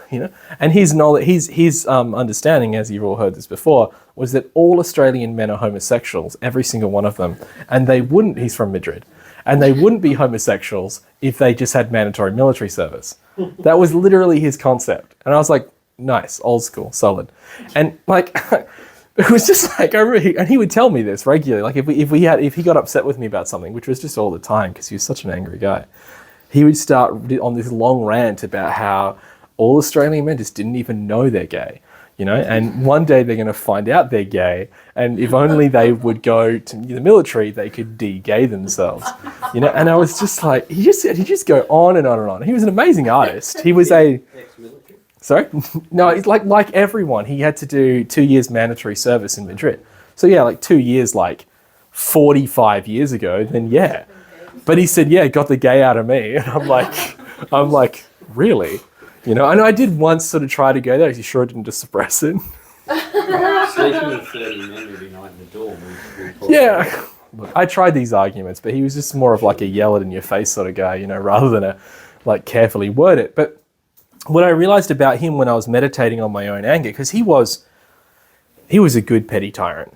and his knowledge, his understanding, as you've all heard this before, was that all Australian men are homosexuals, every single one of them, and they wouldn't, he's from Madrid, and they wouldn't be homosexuals if they just had mandatory military service. That was literally his concept. And I was like, nice, old school, solid. And like, it was just like, and he would tell me this regularly. Like if he got upset with me about something, which was just all the time because he was such an angry guy, he would start on this long rant about how all Australian men just didn't even know they're gay. And one day they're going to find out they're gay, and if only they would go to the military, they could de-gay themselves, And I was just like, he just go on and on and on. He was an amazing artist. He was ex-military. Sorry? No, it's like everyone. He had to do 2 years mandatory service in Madrid. So yeah, like 2 years, like 45 years ago, then yeah. But he said, yeah, got the gay out of me. And I'm like, really? And I did once sort of try to go there. Are you sure it didn't just suppress it? Sleeping with 30 men every night in the dorm. Yeah. Look, I tried these arguments, but he was just more of like a yell it in your face sort of guy, rather than a like carefully word it. But what I realized about him when I was meditating on my own anger, because he was a good petty tyrant,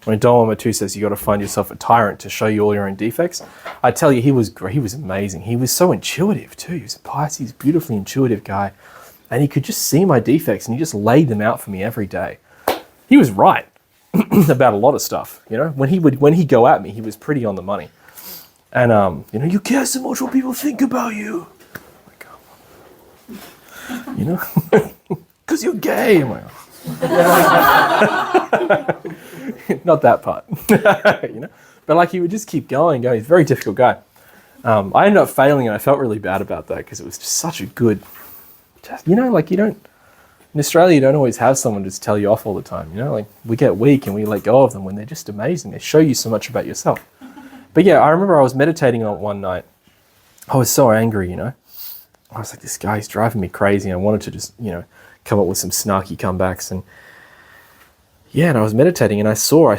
When Don Matu says you got to find yourself a tyrant to show you all your own defects, I tell you, he was great. He was amazing. He was so intuitive too. He was a Pisces, beautifully intuitive guy, and he could just see my defects and he just laid them out for me every day. He was right about a lot of stuff. When he'd go at me, he was pretty on the money. And you care so much what people think about you. I'm like, because you're gay. I'm like, not that part, but like he would just keep going. He's a very difficult guy. I ended up failing and I felt really bad about that because it was just such a good, like you don't, in Australia, you don't always have someone just tell you off all the time, like we get weak and we let go of them when they're just amazing. They show you so much about yourself. But yeah, I remember I was meditating on it one night. I was so angry, I was like, this guy's driving me crazy. I wanted to just, come up with some snarky comebacks. And yeah, and I was meditating and I just saw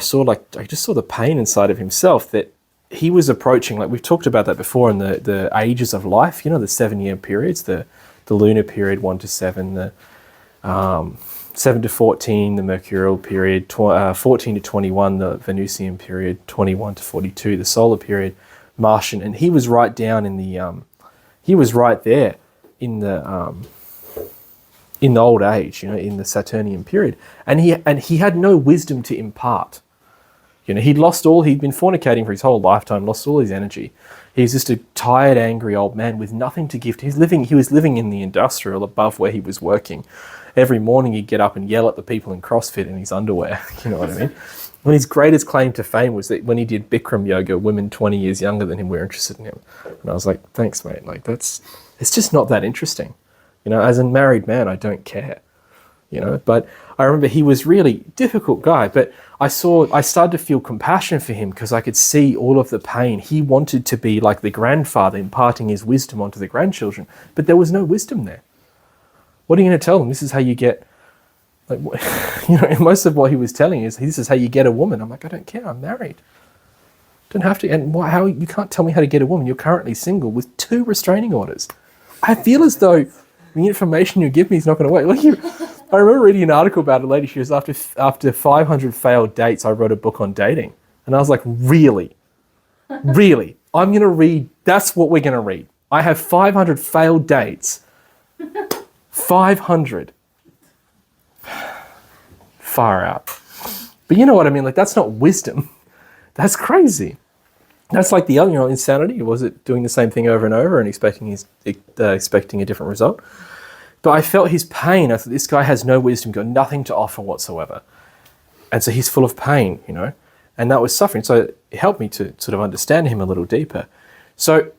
the pain inside of himself that he was approaching. Like we've talked about that before in the ages of life, the 7-year periods, the lunar period 1 to 7, the 7 to 14, the mercurial period, 14 to 21, the Venusian period, 21 to 42, the solar period, Martian. And he was right down in the, he was right there in the old age, in the Saturnian period, and he had no wisdom to impart. He'd been fornicating for his whole lifetime, lost all his energy. He's just a tired, angry old man with nothing to give. He was living in the industrial above where he was working. Every morning he'd get up and yell at the people in CrossFit in his underwear. You know what I mean? When his greatest claim to fame was that when he did Bikram yoga, women 20 years younger than him were interested in him. And I was like, thanks, mate. Like it's just not that interesting. As a married man, I don't care, but I remember he was really difficult guy, but I started to feel compassion for him because I could see all of the pain. He wanted to be like the grandfather, imparting his wisdom onto the grandchildren, but there was no wisdom there. What are you going to tell them? This is how you get, like, most of what he was telling is, this is how you get a woman. I'm like, I don't care. I'm married. Don't have to. And how you can't tell me how to get a woman. You're currently single with 2 restraining orders. I feel as though the information you give me is not going to work. I remember reading an article about a lady. She was after 500 failed dates, I wrote a book on dating. And I was like, really? Really? I'm going to read, that's what we're going to read. I have 500 failed dates. 500. Far out. But you know what I mean? Like, that's not wisdom. That's crazy. That's like the other, insanity. Was it doing the same thing over and over and expecting a different result? But I felt his pain. I thought, this guy has no wisdom, got nothing to offer whatsoever. And so he's full of pain, and that was suffering. So it helped me to sort of understand him a little deeper. So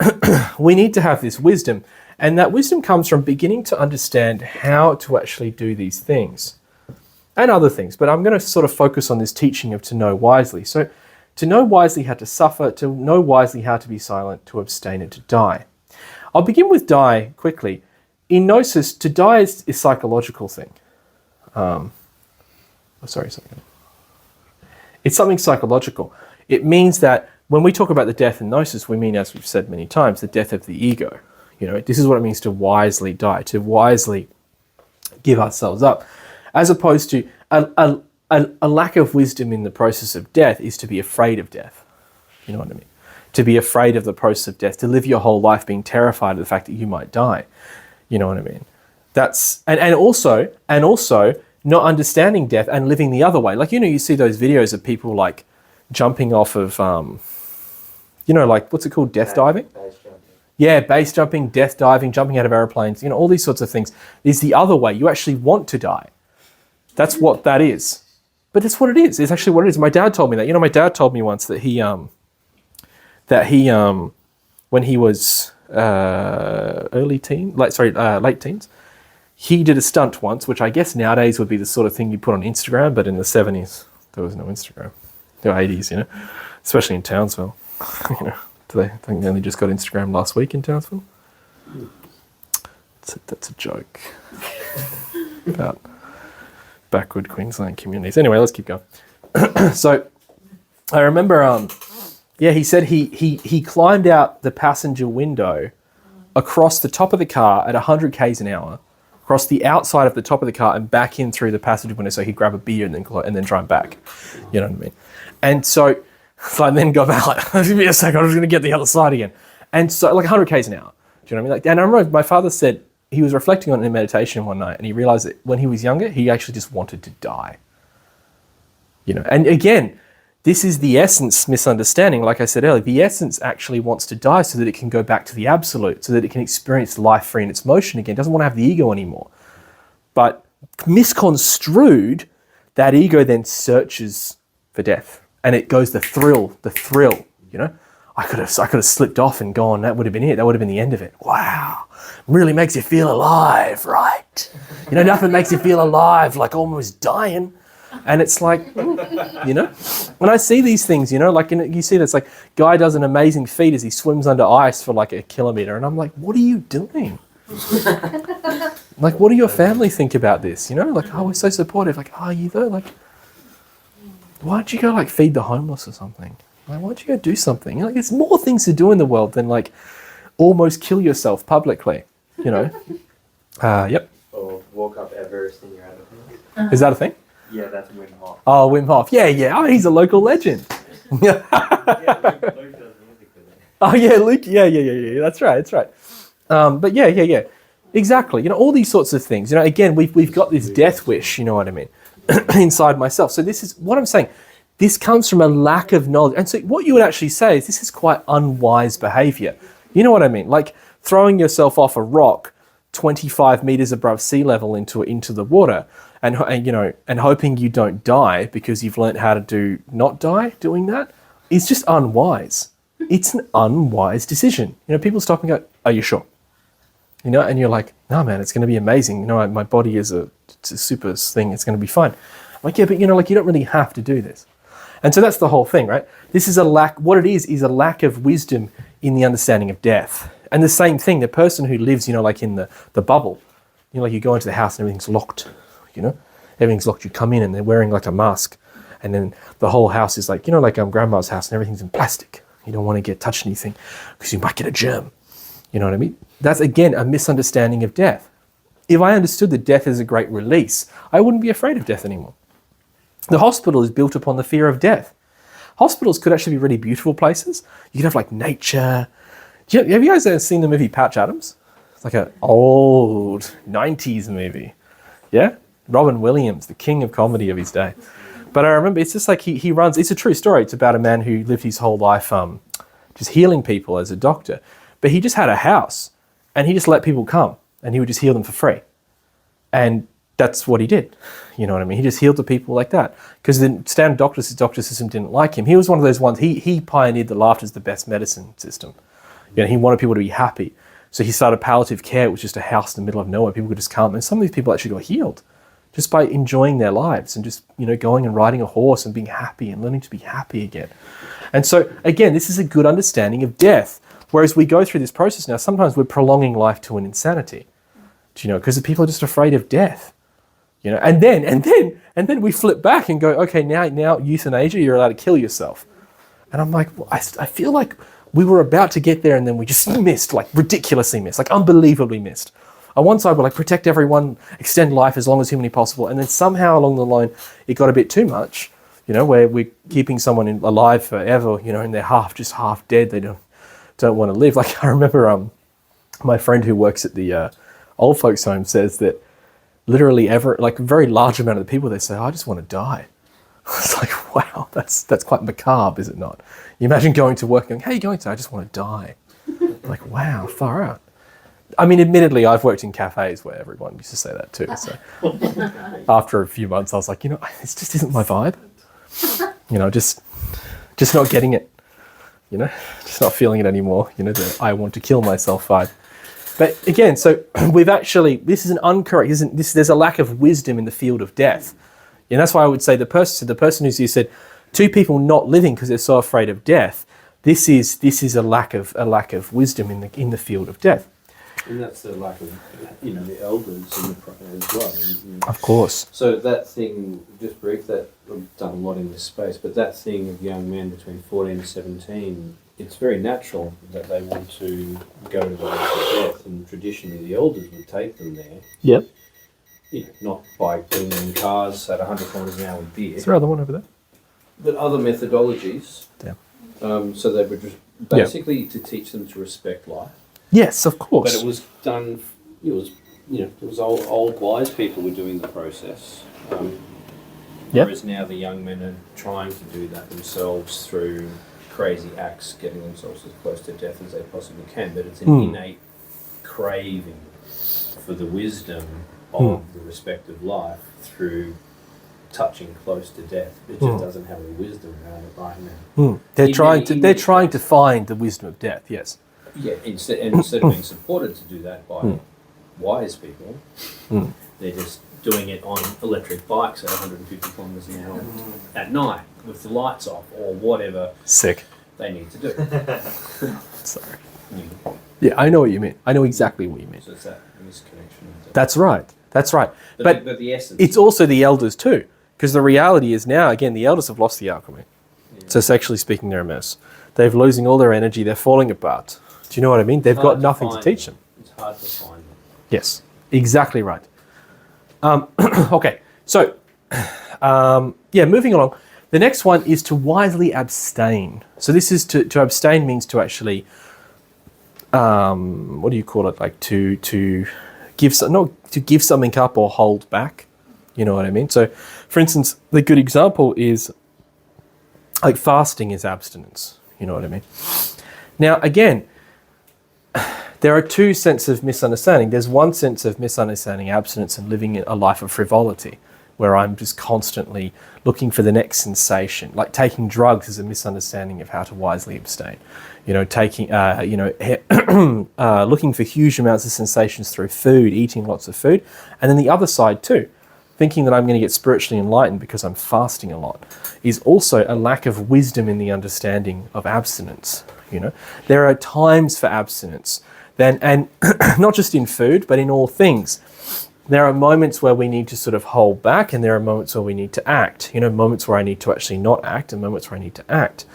we need to have this wisdom, and that wisdom comes from beginning to understand how to actually do these things and other things. But I'm going to sort of focus on this teaching of to know wisely. So to know wisely how to suffer, to know wisely how to be silent, to abstain, and to die. I'll begin with die quickly. In Gnosis, to die is a psychological thing. It's something psychological. It means that when we talk about the death in Gnosis, we mean, as we've said many times, the death of the ego. You know, this is what it means to wisely die, to wisely give ourselves up, as opposed to a lack of wisdom in the process of death is to be afraid of death. You know what I mean? To be afraid of the process of death, to live your whole life being terrified of the fact that you might die. You know what I mean? That's and also not understanding death and living the other way. Like, you know, you see those videos of people like jumping off of like, what's it called? Death diving? Base jumping. Yeah, base jumping, death diving, jumping out of airplanes, you know, all these sorts of things. Is the other way. You actually want to die. That's what that is. But that's what it is. It's actually what it is. My dad told me that. You know, my dad told me once that he when he was late teens, he did a stunt once, which I guess nowadays would be the sort of thing you put on Instagram, but in the 70s, there was no Instagram. The 80s, you know, especially in Townsville. You know, I think they only just got Instagram last week in Townsville. That's a joke about backward Queensland communities. Anyway, let's keep going. So I remember, he said he climbed out the passenger window across the top of the car at 100 k's an hour, across the outside of the top of the car and back in through the passenger window, so he'd grab a beer and then try and back. You know what I mean? And so I then got back like, give me a second, I'm just going to get the other side again. And so like 100 k's an hour. Do you know what I mean? Like, and I remember my father said he was reflecting on it in meditation one night, and he realized that when he was younger, he actually just wanted to die. You know, and again, this is the essence misunderstanding. Like I said earlier, the essence actually wants to die so that it can go back to the absolute, so that it can experience life free in its motion again. It doesn't want to have the ego anymore. But misconstrued, that ego then searches for death. And it goes the thrill, you know. I could have slipped off and gone, that would have been it. That would have been the end of it. Wow. Really makes you feel alive, right? You know, nothing makes you feel alive like almost dying. And it's like, you know, when I see these things, you know, like you see this, like, guy does an amazing feat as he swims under ice for like a kilometer. And I'm like, what are you doing? Like, what do your family think about this? You know, like, oh, we're so supportive. Like, oh, you though? Like, why don't you go like feed the homeless or something? Like, why don't you go do something? You know, like, there's more things to do in the world than like almost kill yourself publicly, you know? Yep. Or walk up Everest in your underpants. Is that a thing? Yeah, that's Wim Hof. Oh, Wim Hof. Yeah. Oh, he's a local legend. Yeah, Luke does music with it. Oh, yeah, Luke. Yeah. That's right. But yeah. Exactly. You know, all these sorts of things. You know, again, we've got this death wish, you know what I mean, inside myself. So this is what I'm saying. This comes from a lack of knowledge. And so what you would actually say is this is quite unwise behavior. You know what I mean? Like throwing yourself off a rock 25 meters above sea level into the water and you know, and hoping you don't die because you've learned how to not die doing that is just unwise. It's an unwise decision. You know, people stop and go, are you sure? You know, and you're like, no, man, it's going to be amazing. You know, my body is it's a super thing. It's going to be fine. I'm like, yeah, but you know, like you don't really have to do this. And so that's the whole thing, right? This is what it is a lack of wisdom in the understanding of death. And the same thing, the person who lives, you know, like in the bubble, you know, like you go into the house and everything's locked, you know, everything's locked. You come in and they're wearing like a mask. And then the whole house is like, you know, like grandma's house and everything's in plastic. You don't want to touch anything because you might get a germ. You know what I mean? That's, again, a misunderstanding of death. If I understood that death is a great release, I wouldn't be afraid of death anymore. The hospital is built upon the fear of death. Hospitals could actually be really beautiful places. You could have like nature. Have you guys ever seen the movie Patch Adams? It's like an old 90s movie. Yeah? Robin Williams, the king of comedy of his day. But I remember, it's just like he runs, it's a true story. It's about a man who lived his whole life just healing people as a doctor. But he just had a house and he just let people come and he would just heal them for free. And that's what he did. You know what I mean? He just healed the people like that. Because the standard doctor system didn't like him. He was one of those ones, he pioneered the laughter as the best medicine system. You know, he wanted people to be happy. So he started palliative care, which was just a house in the middle of nowhere. People could just come. And some of these people actually got healed just by enjoying their lives and just, you know, going and riding a horse and being happy and learning to be happy again. And so, again, this is a good understanding of death. Whereas we go through this process now, sometimes we're prolonging life to an insanity. Do you know? Because the people are just afraid of death. You know, and then we flip back and go, okay, now euthanasia, you're allowed to kill yourself. And I'm like, well, I feel like we were about to get there and then we just missed, like ridiculously missed, like unbelievably missed. On one side, we're like, protect everyone, extend life as long as humanly possible. And then somehow along the line, it got a bit too much, you know, where we're keeping someone alive forever, you know, and they're half dead. They don't want to live. Like I remember my friend who works at the old folks home says that literally a very large amount of the people, they say, I just want to die. It's like, wow, that's quite macabre, is it not? You imagine going to work and going, how are you going to? I just want to die. Like, wow, far out. I mean, admittedly, I've worked in cafes where everyone used to say that too. So after a few months, I was like, you know, this just isn't my vibe. You know, just not getting it. You know, just not feeling it anymore. You know, the I want to kill myself vibe. But again, so we've actually, this is an incorrect, there's a lack of wisdom in the field of death. And that's why I would say the person who's you said, two people not living because they're so afraid of death, this is a lack of wisdom in the field of death. And that's the lack of, you know, the elders as well. You know. Of course. So that thing, just brief that, I've done a lot in this space, but that thing of young men between 14 and 17, it's very natural that they want to go to the place of death, and traditionally the elders would take them there. Yep. You know, not by putting them in cars at 100 kilometres an hour with beer. Is there other one over there? But other methodologies. Yeah. So they were just basically to teach them to respect life. Yes, of course. But it was done. It was old wise people were doing the process. Whereas now the young men are trying to do that themselves through crazy acts, getting themselves as close to death as they possibly can. But it's an innate craving for the wisdom of the respect of life through touching close to death. It just doesn't have a wisdom around it right now. They're trying to find the wisdom of death. Yes. Yeah. Instead of being supported to do that by wise people, they're just doing it on electric bikes at 150 kilometres an hour at night with the lights off or whatever. Sick. They need to do. Sorry. Yeah, I know what you mean. I know exactly what you mean. So it's that misconnection. That's right. But the essence. It's also the elders too, because the reality is now, again, the elders have lost the alchemy. Yeah. So sexually speaking, they're a mess. They're losing all their energy. They're falling apart. Do you know what I mean? They've got nothing to teach them. It's hard to find them. Yes, exactly right. Okay, so moving along. The next one is to wisely abstain. So this is to abstain means to actually, what do you call it? Like to give something up or hold back. You know what I mean? So, for instance, the good example is like fasting is abstinence. You know what I mean? Now, again, there are two senses of misunderstanding. There's one sense of misunderstanding abstinence and living a life of frivolity, where I'm just constantly looking for the next sensation. Like taking drugs is a misunderstanding of how to wisely abstain. You know, looking for huge amounts of sensations through food, eating lots of food. And then the other side too, thinking that I'm going to get spiritually enlightened because I'm fasting a lot, is also a lack of wisdom in the understanding of abstinence. You know, there are times for abstinence. And not just in food, but in all things. There are moments where we need to sort of hold back, and there are moments where we need to act. You know, moments where I need to actually not act, and moments where I need to act.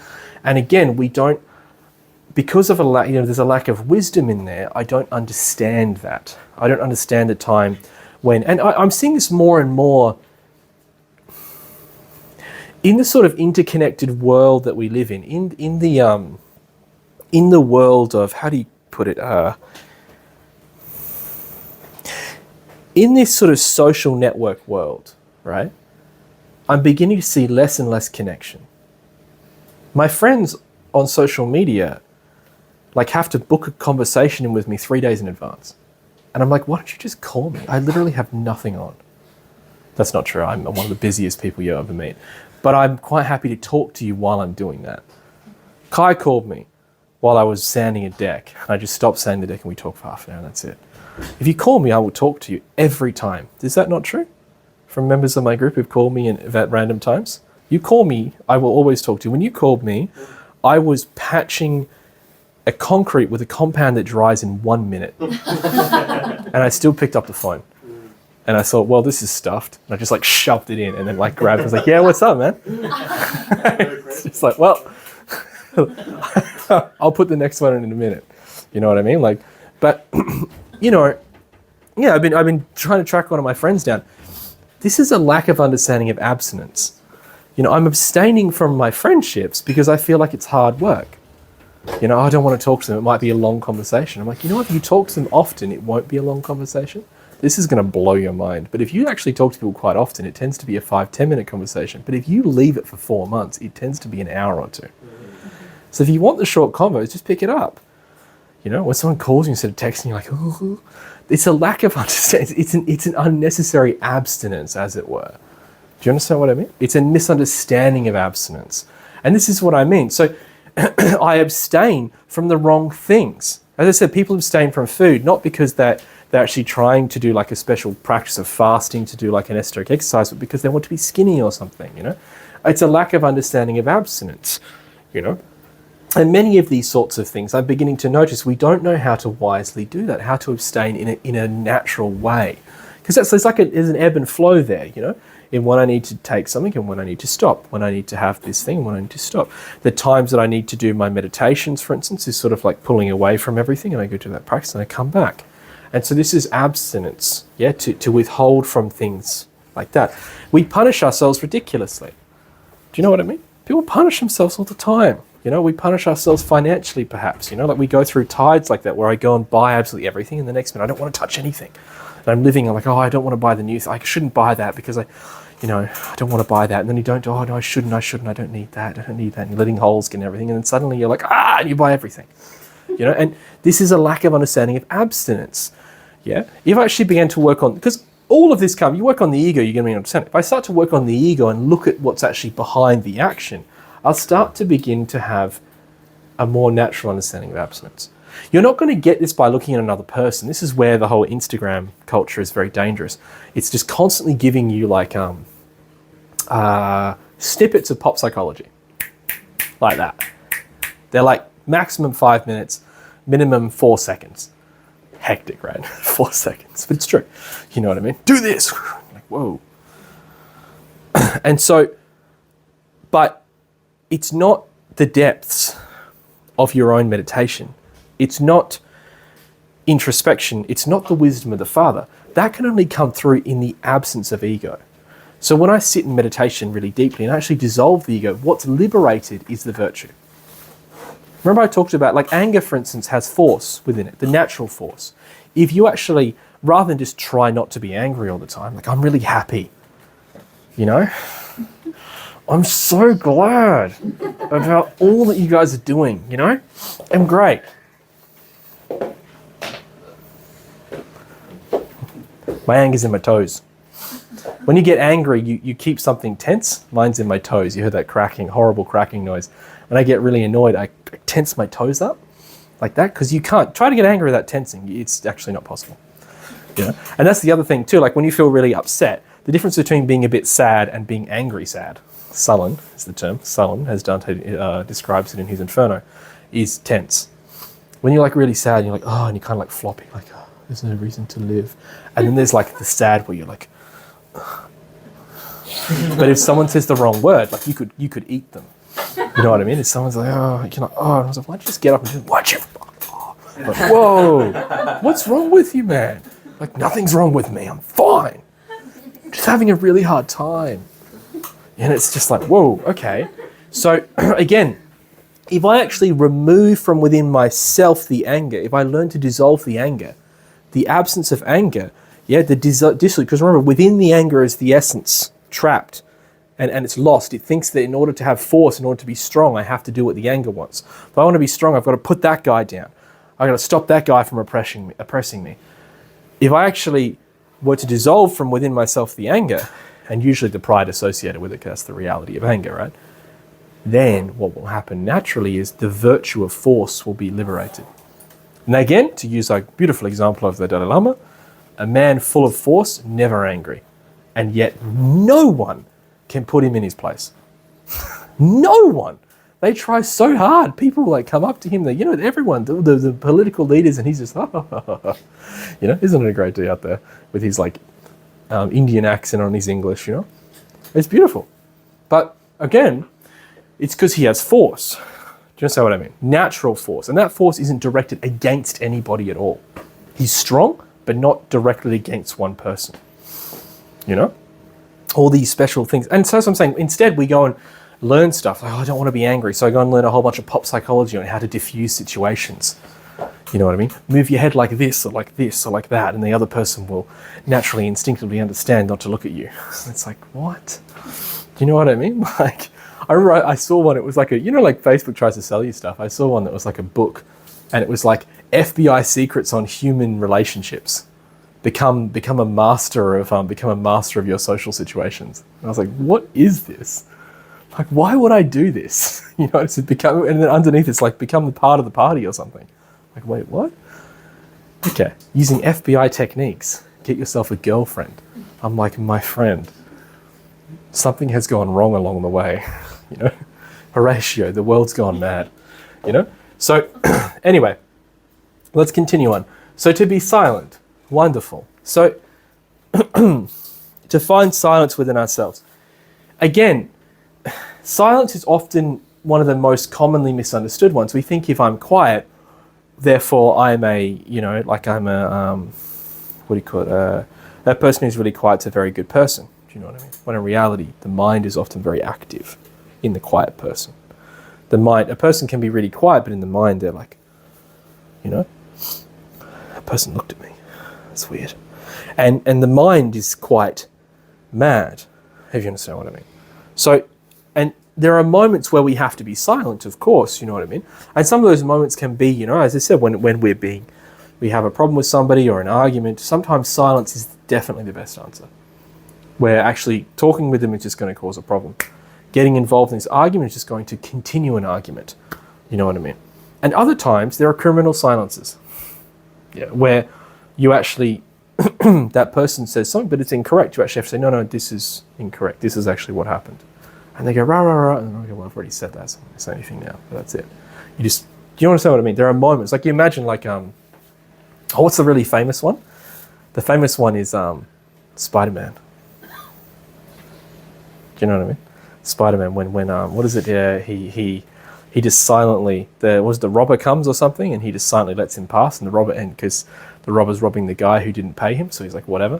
And again, we don't, because of there's a lack of wisdom in there. I don't understand that. I don't understand the time when, and I'm seeing this more and more in the sort of interconnected world that we live in the world of, how do you put it, in this sort of social network world, right? I'm beginning to see less and less connection. My friends on social media like have to book a conversation in with me 3 days in advance. And I'm like, why don't you just call me? I literally have nothing on. That's not true. I'm one of the busiest people you ever meet. But I'm quite happy to talk to you while I'm doing that. Kai called me while I was sanding a deck. I just stopped sanding the deck and we talked for half an hour and that's it. If you call me, I will talk to you every time. Is that not true? From members of my group who've called me at random times? You call me, I will always talk to you. When you called me, I was patching a concrete with a compound that dries in 1 minute. And I still picked up the phone. And I thought, well, this is stuffed. And I just like shoved it in and then like grabbed it. I was like, yeah, what's up, man? It's just like, well, I'll put the next one in a minute. You know what I mean? Like, but, you know, yeah, I've been trying to track one of my friends down. This is a lack of understanding of abstinence. You know, I'm abstaining from my friendships because I feel like it's hard work. You know, I don't want to talk to them. It might be a long conversation. I'm like, you know, if you talk to them often, it won't be a long conversation. This is going to blow your mind. But if you actually talk to people quite often, it tends to be a 5-10 minute conversation. But if you leave it for 4 months, it tends to be an hour or two. So if you want the short combos, just pick it up. You know, when someone calls you instead of texting, you're like, ooh. It's a lack of understanding. It's an unnecessary abstinence, as it were. Do you understand what I mean? It's a misunderstanding of abstinence. And this is what I mean. So I abstain from the wrong things. As I said, people abstain from food, not because they're actually trying to do like a special practice of fasting to do like an esoteric exercise, but because they want to be skinny or something, you know? It's a lack of understanding of abstinence, you know? And many of these sorts of things, I'm beginning to notice we don't know how to wisely do that, how to abstain in a natural way. Because there's an ebb and flow there, you know? In when I need to take something and when I need to stop, when I need to have this thing and when I need to stop. The times that I need to do my meditations, for instance, is sort of like pulling away from everything and I go to that practice and I come back. And so this is abstinence, yeah, to withhold from things like that. We punish ourselves ridiculously. Do you know what I mean? People punish themselves all the time. You know, we punish ourselves financially perhaps, you know, like we go through tides like that where I go and buy absolutely everything and the next minute I don't want to touch anything. And I'm like, oh, I don't want to buy the new thing. I shouldn't buy that because I don't want to buy that. And then you don't, oh, no, I shouldn't. I don't need that. And you're letting holes get in everything. And then suddenly you're like, and you buy everything. You know, and this is a lack of understanding of abstinence. Yeah. If I actually began to work on, because all of this you work on the ego, you're going to understand it. If I start to work on the ego and look at what's actually behind the action, I'll start to begin to have a more natural understanding of abstinence. You're not going to get this by looking at another person. This is where the whole Instagram culture is very dangerous. It's just constantly giving you like snippets of pop psychology. Like that. They're like maximum 5 minutes, minimum 4 seconds. Hectic, right? 4 seconds. But it's true. You know what I mean? Do this! Like, whoa. And so, but it's not the depths of your own meditation. It's not introspection. It's not the wisdom of the Father. That can only come through in the absence of ego. So when I sit in meditation really deeply and actually dissolve the ego, what's liberated is the virtue. Remember I talked about, like anger, for instance, has force within it, the natural force. If you actually, rather than just try not to be angry all the time, like I'm really happy, you know? I'm so glad about all that you guys are doing, you know? I'm great. My anger's in my toes. When you get angry, you keep something tense. Mine's in my toes. You heard that cracking, horrible cracking noise. When I get really annoyed, I tense my toes up like that because you can't. Try to get angry without tensing. It's actually not possible. You know? And that's the other thing too. Like when you feel really upset, the difference between being a bit sad and being angry sad, sullen is the term. Sullen, as Dante describes it in his Inferno, is tense. When you're like really sad, you're like, oh, and you're kind of like floppy, like, oh, there's no reason to live. And then there's like the sad where you're like, but if someone says the wrong word, like you could eat them. You know what I mean? If someone's like, oh, and I was like, why don't you just get up and do what you? Like, whoa, what's wrong with you, man? Like nothing's wrong with me. I'm fine. I'm just having a really hard time. And it's just like, whoa, okay. So again, if I actually remove from within myself the anger, if I learn to dissolve the anger, the absence of anger, yeah, the because remember, within the anger is the essence trapped and it's lost. It thinks that in order to have force, in order to be strong, I have to do what the anger wants. If I want to be strong, I've got to put that guy down. I've got to stop that guy from oppressing me. If I actually were to dissolve from within myself the anger, and usually the pride associated with it, 'cause that's the reality of anger, right? Then what will happen naturally is the virtue of force will be liberated. And again, to use a beautiful example of the Dalai Lama, a man full of force, never angry. And yet no one can put him in his place. No one. They try so hard. People like come up to him, everyone, the political leaders, and he's just, isn't it a great day out there with his Indian accent on his English, It's beautiful. But again, it's because he has force. Do you understand what I mean? Natural force. And that force isn't directed against anybody at all. He's strong, but not directly against one person. All these special things. And so I'm saying, instead we go and learn stuff. I don't want to be angry. So I go and learn a whole bunch of pop psychology on how to diffuse situations. You know what I mean? Move your head like this or like that. And the other person will naturally, instinctively understand not to look at you. It's like, what? Do you know what I mean? I remember I saw one, it was like Facebook tries to sell you stuff. I saw one that was like a book, and it was like FBI secrets on human relationships. Become a master of your social situations. And I was like, what is this? Like, why would I do this? It's become, and then underneath it's like become the part of the party or something. Like, wait, what? Okay, using FBI techniques, get yourself a girlfriend. I'm like, my friend, something has gone wrong along the way. Horatio, the world's gone mad. So anyway, let's continue on. So to be silent, wonderful. So to find silence within ourselves. Again, silence is often one of the most commonly misunderstood ones. We think if I'm quiet, therefore I'm a that person who's really quiet is a very good person. Do you know what I mean? When in reality, the mind is often very active in the quiet person. A person can be really quiet, but in the mind they're like, that person looked at me. That's weird. And the mind is quite mad, if you understand what I mean. So, and there are moments where we have to be silent, of course, you know what I mean? And some of those moments can be, as I said, when we have a problem with somebody or an argument, sometimes silence is definitely the best answer. Where actually talking with them is just going to cause a problem. Getting involved in this argument is just going to continue an argument. You know what I mean? And other times there are criminal silences. Where you actually, that person says something, but it's incorrect. You actually have to say, no, this is incorrect. This is actually what happened. And they go, rah, rah, rah. And okay, well, I've already said that, so I'm not going to say anything now. But that's it. Do you understand what I mean? There are moments, like you imagine what's the really famous one? The famous one is Spider-Man. Do you know what I mean? Spider-Man, when what is it? Yeah, he just silently, the robber comes or something, and he just silently lets him pass, and because the robber's robbing the guy who didn't pay him, so he's like, whatever.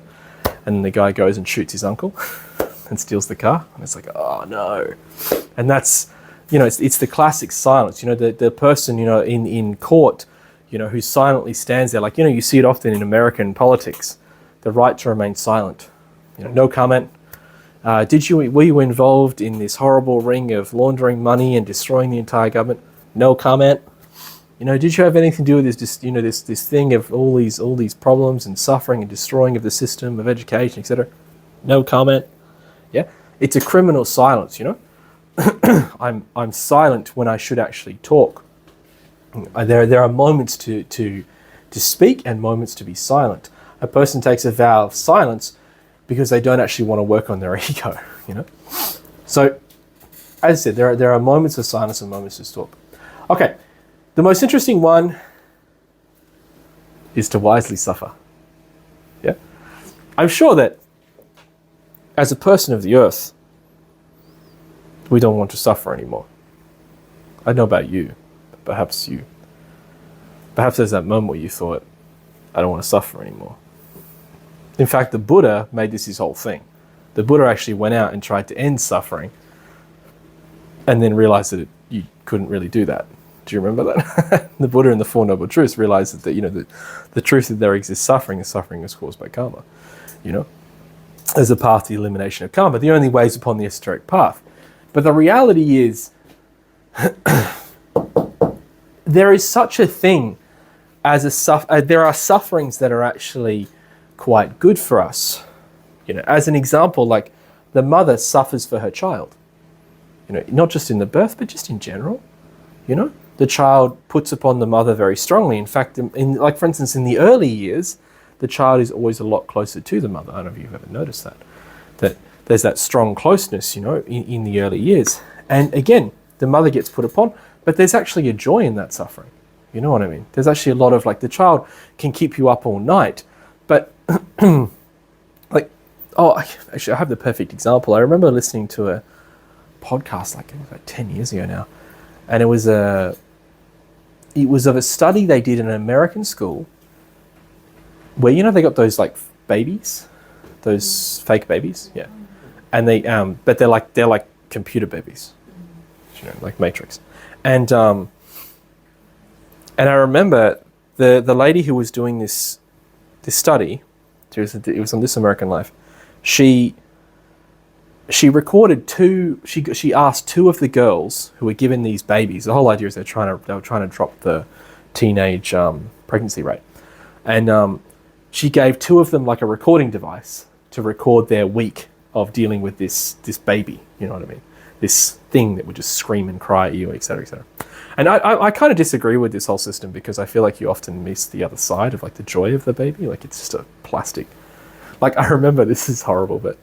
And then the guy goes and shoots his uncle and steals the car, and it's like, oh no. And that's, it's the classic silence. The person, in court, who silently stands there, like, you see it often in American politics, the right to remain silent. No comment. Were you involved in this horrible ring of laundering money and destroying the entire government? No comment. Did you have anything to do with this thing of all these problems and suffering and destroying of the system of education, etc.? No comment. Yeah, it's a criminal silence. I'm silent when I should actually talk. There are moments to speak and moments to be silent. A person takes a vow of silence because they don't actually want to work on their ego, So, as I said, there are moments of silence and moments to talk. Okay, the most interesting one is to wisely suffer. Yeah, I'm sure that as a person of the earth, we don't want to suffer anymore. I don't know about you, but perhaps there's that moment where you thought, I don't want to suffer anymore. In fact, the Buddha made this his whole thing. The Buddha actually went out and tried to end suffering and then realized that you couldn't really do that. Do you remember that? The Buddha in the Four Noble Truths realized that, the truth that there exists suffering, and suffering is caused by karma. As a path to the elimination of karma. The only way is upon the esoteric path. But the reality is, there is such a thing as there are sufferings that are actually quite good for us. As an example, like the mother suffers for her child. You know, not just in the birth, but just in general. You know, the child puts upon the mother very strongly. In fact, like for instance, in the early years, the child is always a lot closer to the mother. I don't know if you've ever noticed that. That there's that strong closeness, you know, in the early years. And again, the mother gets put upon, but there's actually a joy in that suffering. You know what I mean? There's actually a lot of, like, the child can keep you up all night, but like, actually I have the perfect example. I remember listening to a podcast like 10 years ago now, and it was of a study they did in an American school where, you know, they got those like babies, those fake babies, yeah, and they but they're like computer babies, you know, like Matrix, and I remember the lady who was doing this study, it was on This American Life. She recorded she asked two of the girls who were given these babies. The whole idea is they were trying to drop the teenage pregnancy rate, and she gave two of them like a recording device to record their week of dealing with this baby. You know what I mean? This thing that would just scream and cry at you, etc., etc. And I kind of disagree with this whole system, because I feel like you often miss the other side of like the joy of the baby. Like, it's just a plastic. Like, I remember, this is horrible, but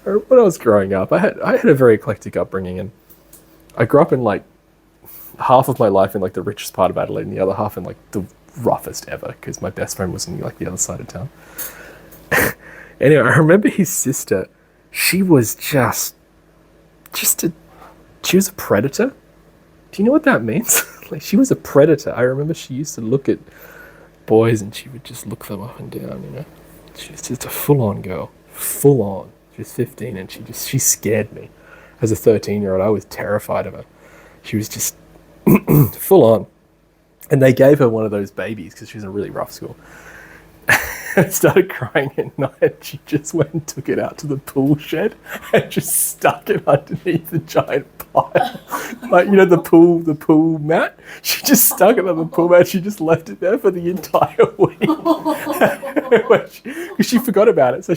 when I was growing up, I had a very eclectic upbringing, and I grew up in like half of my life in like the richest part of Adelaide, and the other half in like the roughest ever, because my best friend was in like the other side of town. Anyway, I remember his sister. She was she was a predator. Do you know what that means? Like, she was a predator. I remember she used to look at boys and she would just look them up and down, you know. She was just a full-on girl. Full on. She was 15 and she scared me. As a 13-year-old, I was terrified of her. She was just full on. And they gave her one of those babies because she was in a really rough school. And started crying at night. She just went and took it out to the pool shed and just stuck it underneath the giant pile. Like, you know, the pool mat? She just stuck it on the pool mat. She just left it there for the entire week. Because she forgot about it. So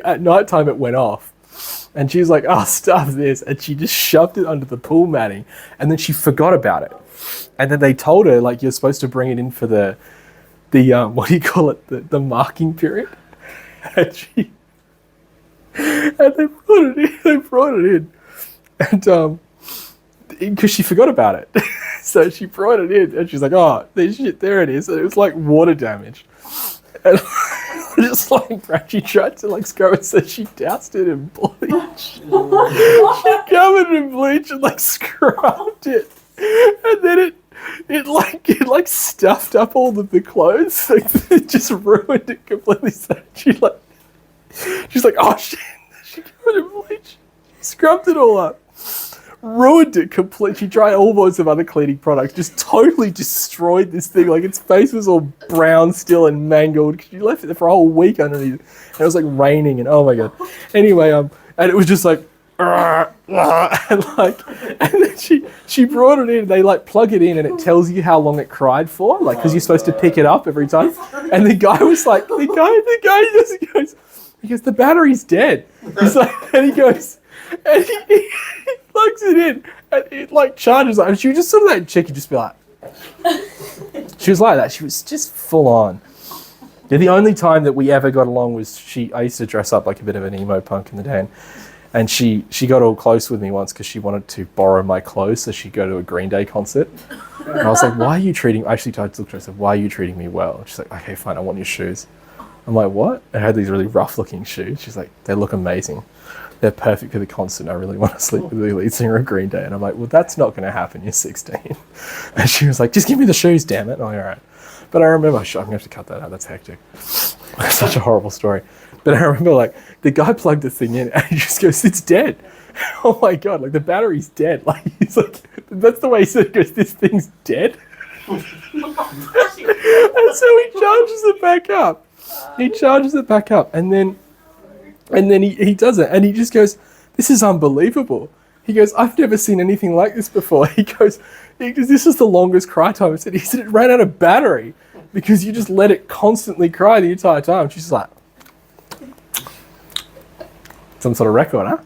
at night time it went off. And she was like, oh, stuff this. And she just shoved it under the pool matting. And then she forgot about it. And then they told her, like, you're supposed to bring it in for the what do you call it? The marking period. And they brought it in. And because she forgot about it. So she brought it in and she's like, oh, there it is. And it was like water damage. And just like, she tried to like scrub it, so she doused it in bleach. She covered it in bleach and like scrubbed it. And then it stuffed up all of the clothes. So it just ruined it completely. So she's like, oh shit. She covered it in bleach. She scrubbed it all up. Ruined it completely. She tried all sorts of other cleaning products. Just totally destroyed this thing. Like, its face was all brown still and mangled. She left it there for a whole week underneath. And it was like raining and oh my god. Anyway, and it was just like, and then she brought it in. They like plug it in and it tells you how long it cried for, like, because you're supposed to pick it up every time. And the guy was like, the guy just goes, the battery's dead. He's like, and he goes, and he plugs it in and it like charges up. And she was just sort of that chick, you'd just be like, she was like that. She was just full on. Yeah, the only time that we ever got along was I used to dress up like a bit of an emo punk in the day, and she got all close with me once because she wanted to borrow my clothes so she'd go to a Green Day concert. And I was like, why are you treating... I actually tried to look at her and said, why are you treating me well? And she's like, okay, fine, I want your shoes. I'm like, what? I had these really rough-looking shoes. She's like, they look amazing. They're perfect for the concert. And I really want to sleep with the lead singer of Green Day. And I'm like, well, that's not going to happen. You're 16. And she was like, just give me the shoes, damn it. And I'm like, all right. But I remember... I'm going to have to cut that out. That's hectic. It's such a horrible story. But I remember, like, the guy plugged the thing in and he just goes, it's dead. Oh my god, like, the battery's dead. Like, he's like, that's the way he said it, goes, this thing's dead. And so he charges it back up. And then he does it. And he just goes, this is unbelievable. He goes, I've never seen anything like this before. He goes, this is the longest cry time. He said it ran out of battery because you just let it constantly cry the entire time. She's like, some sort of record, huh?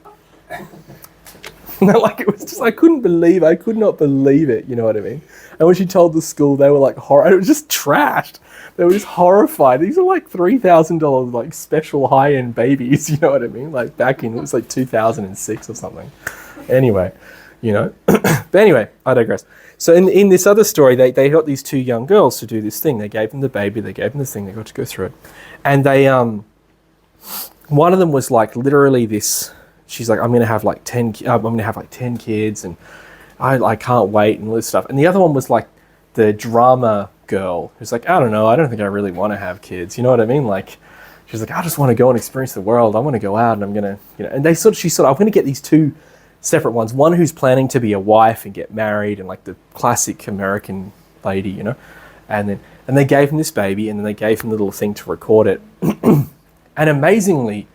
Like, it was just, I could not believe it, you know what I mean? And when she told the school, they were like, it was just trashed. They were just horrified. These are like $3,000 like special high-end babies, you know what I mean? Like back in, it was like 2006 or something. Anyway, you know. But anyway, I digress. So in this other story, they got these two young girls to do this thing. They gave them the baby, they gave them this thing, they got to go through it. And they, one of them was like literally this, she's like, I'm going to have like 10 kids and I can't wait and all this stuff. And the other one was like the drama girl who's like, I don't know, I don't think I really want to have kids. You know what I mean? Like, she's like, I just want to go and experience the world. I want to go out and I'm going to, you know, and she thought, I'm going to get these two separate ones. One who's planning to be a wife and get married and like the classic American lady, you know, and they gave him this baby and then they gave him the little thing to record it. And amazingly,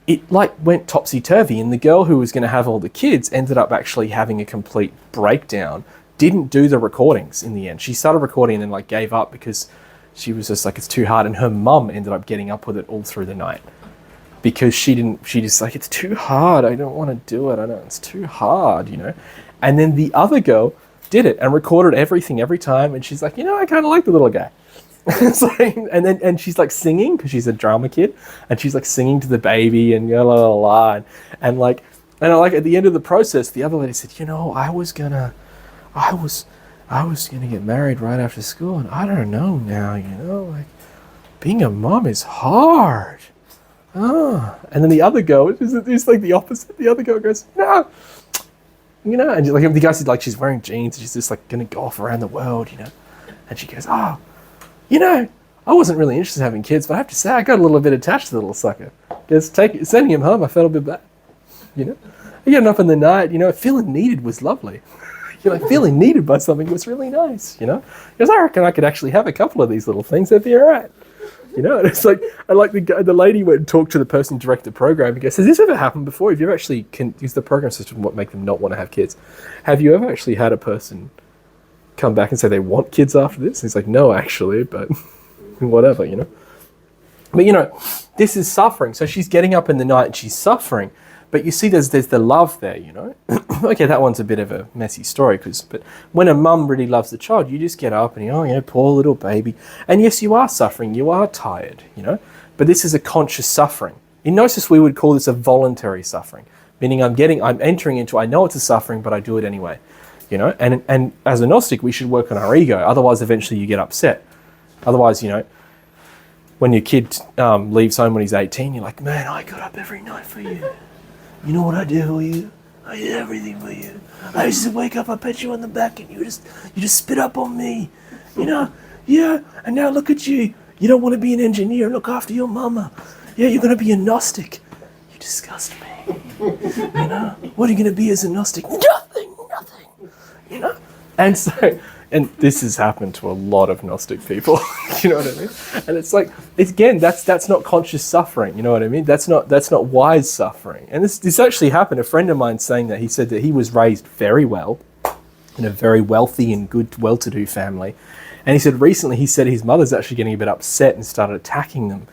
it like went topsy-turvy, and the girl who was going to have all the kids ended up actually having a complete breakdown, didn't do the recordings in the end. She started recording and then like gave up because she was just like, it's too hard. And her mum ended up getting up with it all through the night because she just like, it's too hard. I don't want to do it. It's too hard, you know? And then the other girl did it and recorded everything every time. And she's like, you know, I kind of like the little guy. It's like, and she's like singing because she's a drama kid, and she's like singing to the baby and la la la, and like at the end of the process, the other lady said, you know, I was gonna get married right after school, and I don't know now, you know, like being a mom is hard. And then the other girl, it's like the opposite. The other girl goes, no, you know, and like the guy said, like she's wearing jeans and she's just like gonna go off around the world, you know, and she goes, oh. You know, I wasn't really interested in having kids, but I have to say I got a little bit attached to the little sucker. Because sending him home, I felt a bit bad. You know, getting up in the night, you know, feeling needed was lovely. You know, feeling needed by something was really nice. You know, because I reckon I could actually have a couple of these little things. They'd be all right. You know, and it's like I like the lady went and talked to the person who directed the program. He goes, has this ever happened before? Have you ever actually used the program system what make them not want to have kids? Have you ever actually had a person come back and say they want kids after this? And he's like, no, actually, but whatever, you know. But you know, this is suffering. So she's getting up in the night and she's suffering. But you see, there's the love there, you know. Okay, that one's a bit of a messy story, but when a mum really loves the child, you just get up and you know, poor little baby. And yes, you are suffering, you are tired, you know. But this is a conscious suffering. In Gnosis, we would call this a voluntary suffering, meaning I'm entering into, I know it's a suffering, but I do it anyway. You know, and as a Gnostic, we should work on our ego. Otherwise, eventually you get upset. Otherwise, you know, when your kid leaves home when he's 18, you're like, man, I got up every night for you. You know what I did for you? I did everything for you. I used to wake up, I pat you on the back, and you just spit up on me. You know, yeah. And now look at you. You don't want to be an engineer and look after your mama. Yeah, you're going to be a Gnostic. You disgust me. You know, what are you going to be as a Gnostic? Nothing. You know, and this has happened to a lot of Gnostic people. You know what I mean? And it's like, again, that's not conscious suffering. You know what I mean? That's not wise suffering. And this actually happened. A friend of mine saying that he said that he was raised very well in a very wealthy and good, well-to-do family, and he said recently his mother's actually getting a bit upset and started attacking him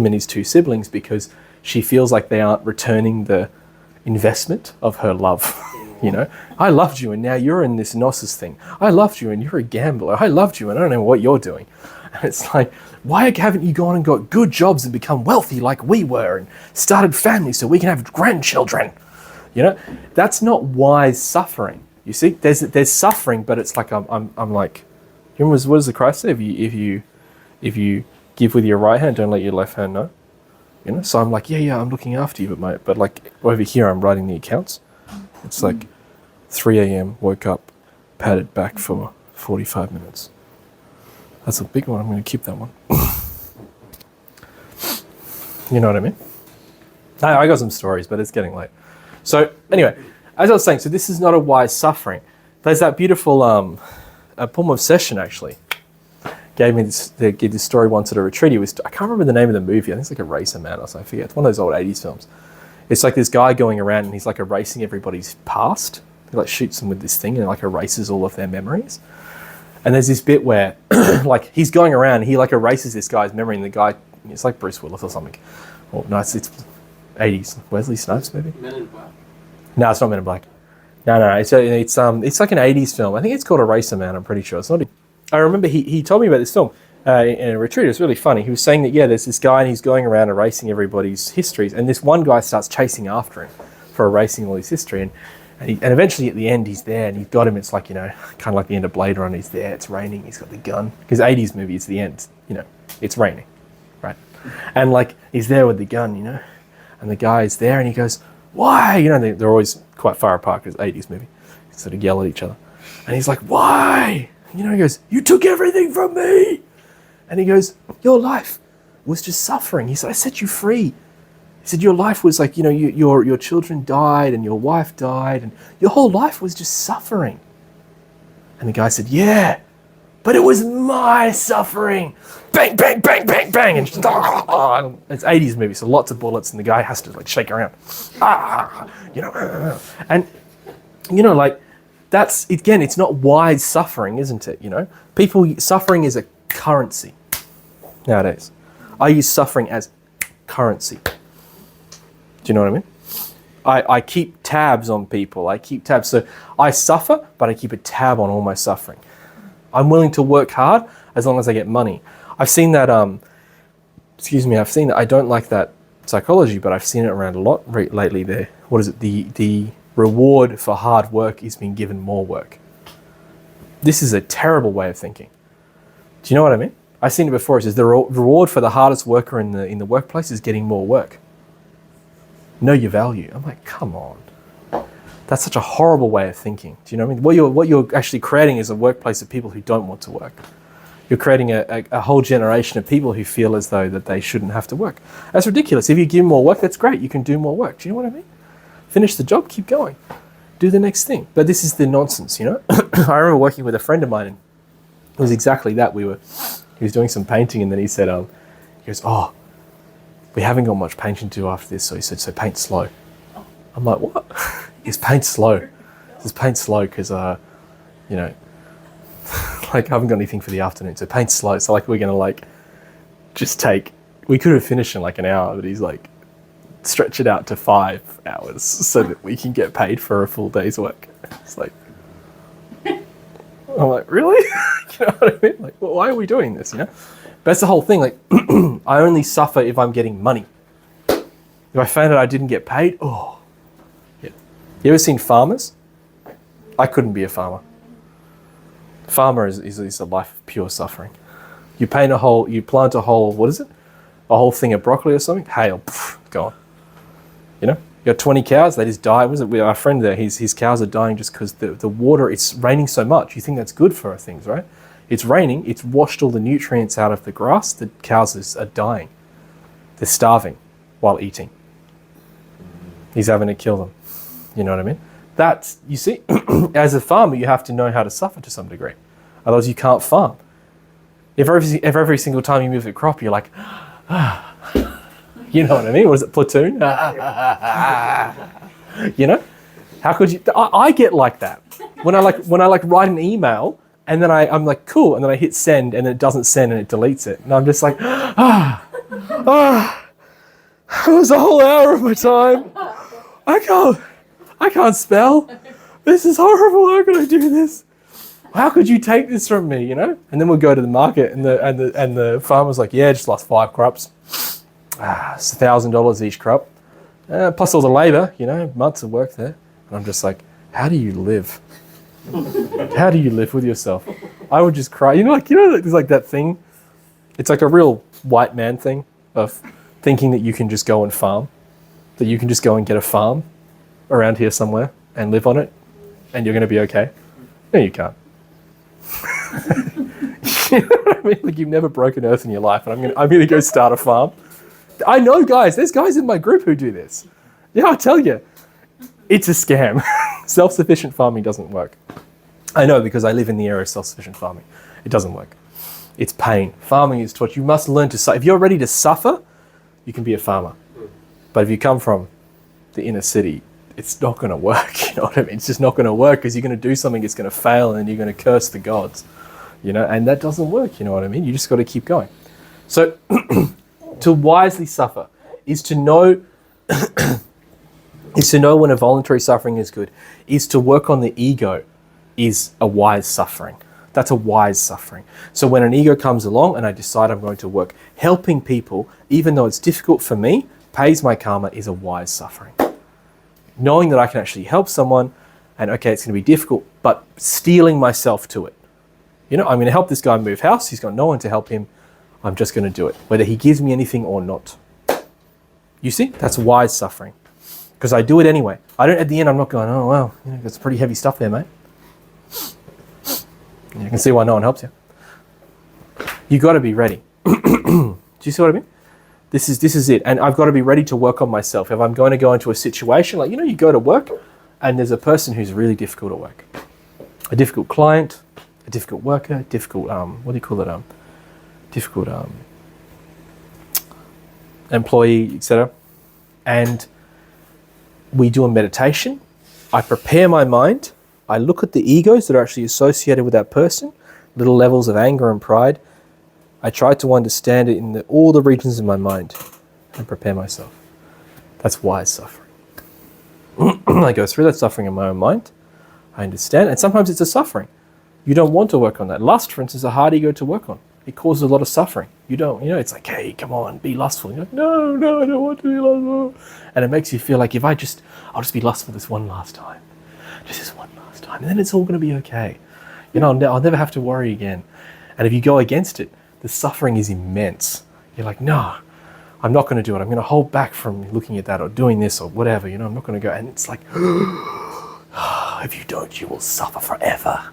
and his two siblings because she feels like they aren't returning the investment of her love. You know, I loved you and now you're in this Gnosis thing. I loved you and you're a gambler. I loved you and I don't know what you're doing. And it's like, why haven't you gone and got good jobs and become wealthy like we were and started families so we can have grandchildren? You know, that's not wise suffering. You see, there's suffering, but it's like I'm like, you know, what does the Christ say? If you give with your right hand, don't let your left hand know. You know, so I'm like, yeah, I'm looking after you, but like over here, I'm writing the accounts. It's like 3 a.m., woke up, padded back for 45 minutes. That's a big one. I'm going to keep that one. You know what I mean? I got some stories, but it's getting late. So anyway, as I was saying, so this is not a wise suffering. There's that beautiful a poem of Session actually gave me this story once at a retreat. I can't remember the name of the movie. I think it's like Eraser Man or something. I forget. It's one of those old 80s films. It's like this guy going around and he's like erasing everybody's past. He like shoots them with this thing and like erases all of their memories. And there's this bit where like he's going around and he like erases this guy's memory and the guy, it's like Bruce Willis or something. Or no, it's 80s. Wesley Snipes, maybe? Men in Black. No, it's not Men in Black. No, it's like an 80s film. I think it's called Eraser Man, I'm pretty sure. It's not. I remember he told me about this film in a retreat. It was really funny. He was saying that, yeah, there's this guy and he's going around erasing everybody's histories, and this one guy starts chasing after him for erasing all his history, and eventually at the end he's there and he's got him. It's like, you know, kind of like the end of Blade Runner. He's there, it's raining, he's got the gun. Because 80s movie, it's the end, you know, it's raining, right? And like, he's there with the gun, you know, and the guy's there and he goes, why? You know, they're always quite far apart because 80s movie. They sort of yell at each other. And he's like, why? You know, he goes, you took everything from me. And he goes, your life was just suffering. He said, I set you free. He said, your life was like, you know, your children died and your wife died and your whole life was just suffering. And the guy said, yeah, but it was my suffering. Bang, bang, bang, bang, bang. And it's 80s movie, so lots of bullets and the guy has to like shake around. You know, and, you know, like, that's, again, it's not wise suffering, isn't it? You know, suffering is a currency nowadays. I use suffering as currency. Do you know what I mean? I keep tabs on people. I keep tabs. So I suffer, but I keep a tab on all my suffering. I'm willing to work hard as long as I get money. I've seen that, I don't like that psychology, but I've seen it around a lot lately there. What is it? The reward for hard work is being given more work. This is a terrible way of thinking. Do you know what I mean? I've seen it before. It says the reward for the hardest worker in the workplace is getting more work. Know your value. I'm like, come on. That's such a horrible way of thinking. Do you know what I mean? What you're actually creating is a workplace of people who don't want to work. You're creating a whole generation of people who feel as though that they shouldn't have to work. That's ridiculous. If you give more work, that's great. You can do more work. Do you know what I mean? Finish the job, keep going. Do the next thing. But this is the nonsense, you know? I remember working with a friend of mine and it was exactly that. He was doing some painting and then he said, he goes, oh, we haven't got much painting to do after this. So he said, so paint slow. I'm like, what? He's paint slow. He says paint slow because, you know, like I haven't got anything for the afternoon. So paint slow. So like we're going to like just we could have finished in like an hour, but he's like, stretch it out to 5 hours so that we can get paid for a full day's work. It's like, I'm like, really? You know what I mean? Like, well, why are we doing this, you know? But that's the whole thing. Like, I only suffer if I'm getting money. If I found out I didn't get paid, oh. Yeah. You ever seen farmers? I couldn't be a farmer. Farmer is a life of pure suffering. You plant a whole, what is it? A whole thing of broccoli or something? Hail, gone. You know? You got 20 cows, they just die. Our friend there, his cows are dying just because the water, it's raining so much. You think that's good for things, right? It's raining, it's washed all the nutrients out of the grass, the cows are dying. They're starving while eating. He's having to kill them. You know what I mean? That's, you see, as a farmer, you have to know how to suffer to some degree. Otherwise you can't farm. If every single time you move a crop, you're like, you know what I mean? What is it, Platoon? You know? How could you? I get like that. When I write an email and then I'm like, cool, and then I hit send and it doesn't send and it deletes it. And I'm just like, it was a whole hour of my time. I can't spell. This is horrible. How could I do this? How could you take this from me, you know? And then we'll go to the market and the farmer's like, yeah, just lost 5 crops. It's $1,000 each crop. Plus all the labor, you know, months of work there. And I'm just like, how do you live? How do you live with yourself? I would just cry. There's like that thing. It's like a real white man thing of thinking that you can just go and farm. That you can just go and get a farm around here somewhere and live on it and you're going to be okay. No, you can't. You know what I mean? Like you've never broken earth in your life and I'm going to go start a farm. I know guys, there's guys in my group who do this. Yeah, I tell you, it's a scam. Self-sufficient farming doesn't work. I know because I live in the area of self-sufficient farming. It doesn't work. It's pain. Farming is torture. You must learn to suffer. If you're ready to suffer, you can be a farmer. But if you come from the inner city, it's not going to work. You know what I mean? It's just not going to work because you're going to do something, it's going to fail, and then you're going to curse the gods. You know, and that doesn't work. You know what I mean? You just got to keep going. So to wisely suffer is to know is to know when a voluntary suffering is good, is to work on the ego, is a wise suffering. That's a wise suffering. So when an ego comes along and I decide I'm going to work helping people, even though it's difficult for me, pays my karma, is a wise suffering. Knowing that I can actually help someone, and okay, it's going to be difficult, but steeling myself to it. You know, I'm going to help this guy move house. He's got no one to help him. I'm just going to do it, whether he gives me anything or not. You see, that's wise suffering. Because I do it anyway. I don't, at the end, I'm not going, oh, well, you know, that's pretty heavy stuff there, mate. You can see why no one helps you. You got to be ready. Do you see what I mean? This is it. And I've got to be ready to work on myself. If I'm going to go into a situation, like, you know, you go to work and there's a person who's really difficult at work. A difficult client, a difficult worker, difficult, what do you call it? Difficult employee, etc. And we do a meditation. I prepare my mind. I look at the egos that are actually associated with that person, little levels of anger and pride. I try to understand it in all the regions of my mind and prepare myself. That's wise suffering. I go through that suffering in my own mind. I understand, and sometimes it's a suffering. You don't want to work on that. Lust, for instance, is a hard ego to work on. It causes a lot of suffering. You don't, you know, it's like, hey, come on, be lustful. You're like, no, I don't want to be lustful. And it makes you feel like I'll just be lustful this one last time. Just this one last time. And then it's all going to be okay. You know, I'll never have to worry again. And if you go against it, the suffering is immense. You're like, no, I'm not going to do it. I'm going to hold back from looking at that or doing this or whatever. You know, I'm not going to go. And it's like, if you don't, you will suffer forever.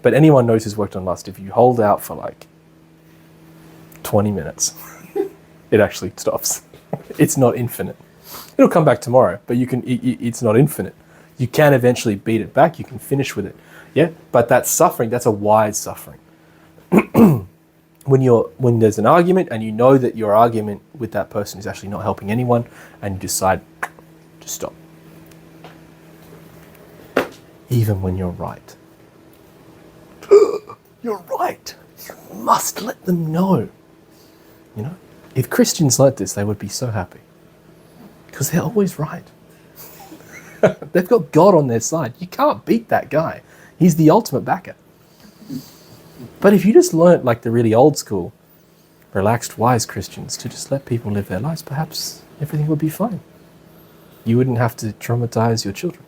But anyone knows who's worked on lust, if you hold out for like 20 minutes, it actually stops. It's not infinite. It'll come back tomorrow, but it's not infinite. You can eventually beat it back. You can finish with it. Yeah, but that suffering, that's a wise suffering. When there's an argument and you know that your argument with that person is actually not helping anyone, and you decide to stop. Even when you're right. You're right. You must let them know. You know, if Christians like this, they would be so happy. Because they're always right. They've got God on their side. You can't beat that guy. He's the ultimate backer. But if you just learnt like the really old school, relaxed, wise Christians to just let people live their lives, perhaps everything would be fine. You wouldn't have to traumatize your children.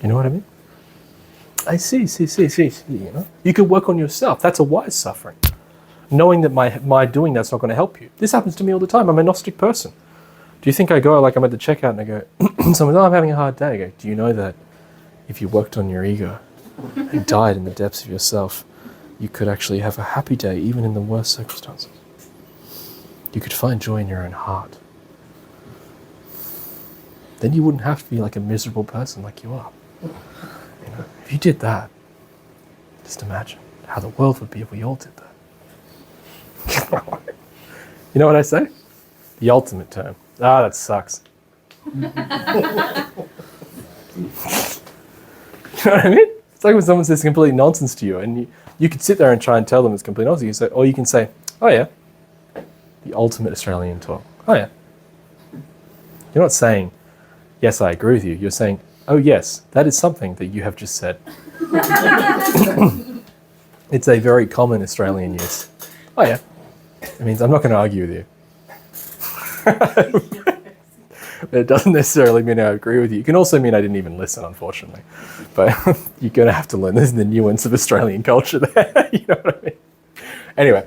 You know what I mean? I see, you know? You could work on yourself. That's a wise suffering. Knowing that my doing that's not going to help you. This happens to me all the time. I'm a Gnostic person. Do you think I go, like I'm at the checkout and I go, someone's, oh, I'm having a hard day. I go, do you know that if you worked on your ego and died in the depths of yourself, you could actually have a happy day even in the worst circumstances? You could find joy in your own heart. Then you wouldn't have to be like a miserable person like you are. You know, if you did that, just imagine how the world would be if we all did that. You know what I say? The ultimate term. Ah, that sucks. You know what I mean? It's like when someone says complete nonsense to you, and you could sit there and try and tell them it's complete nonsense. Or you can say, oh yeah, the ultimate Australian talk. Oh yeah. You're not saying, yes, I agree with you. You're saying, oh yes, that is something that you have just said. It's a very common Australian use. Oh yeah. It means I'm not going to argue with you. It doesn't necessarily mean I agree with you. It can also mean I didn't even listen, unfortunately. But you're going to have to learn. There's the nuance of Australian culture there. You know what I mean? Anyway,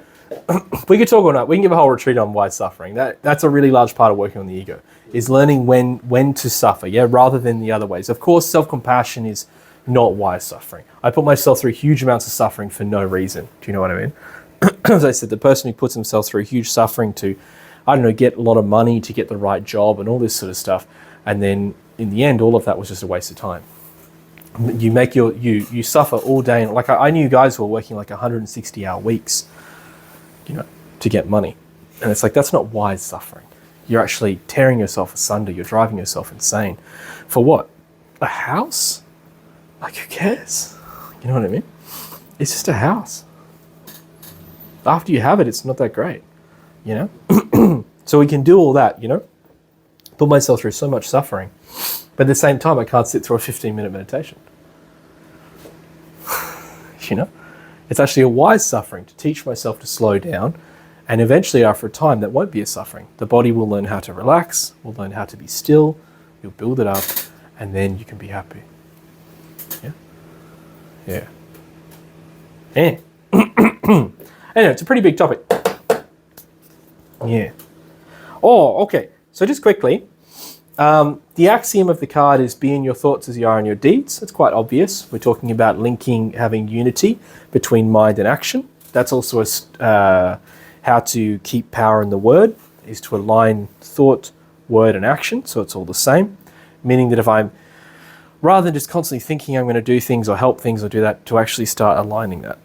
we could talk all night. We can give a whole retreat on wise suffering. That's a really large part of working on the ego, is learning when to suffer, yeah, rather than the other ways. Of course, self-compassion is not wise suffering. I put myself through huge amounts of suffering for no reason. Do you know what I mean? As I said, the person who puts himself through huge suffering to, I don't know, get a lot of money, to get the right job and all this sort of stuff, and then in the end, all of that was just a waste of time. You suffer all day. And like I knew guys who were working like 160-hour weeks, you know, to get money. And it's like, that's not wise suffering. You're actually tearing yourself asunder. You're driving yourself insane. For what? A house? Like, who cares? You know what I mean? It's just a house. After you have it, it's not that great, you know? So we can do all that, put myself through so much suffering. But at the same time, I can't sit through a 15-minute meditation. It's actually a wise suffering to teach myself to slow down. And eventually, after a time, that won't be a suffering. The body will learn how to relax, will learn how to be still, you'll build it up, and then you can be happy. Yeah? Yeah. Yeah. Anyway, it's a pretty big topic. Yeah. Oh, okay. So just quickly, the axiom of the card is be in your thoughts as you are in your deeds. It's quite obvious. We're talking about having unity between mind and action. That's also how to keep power in the word, is to align thought, word, and action, so it's all the same. Meaning that if I'm, rather than just constantly thinking I'm going to do things or help things or do that, to actually start aligning that.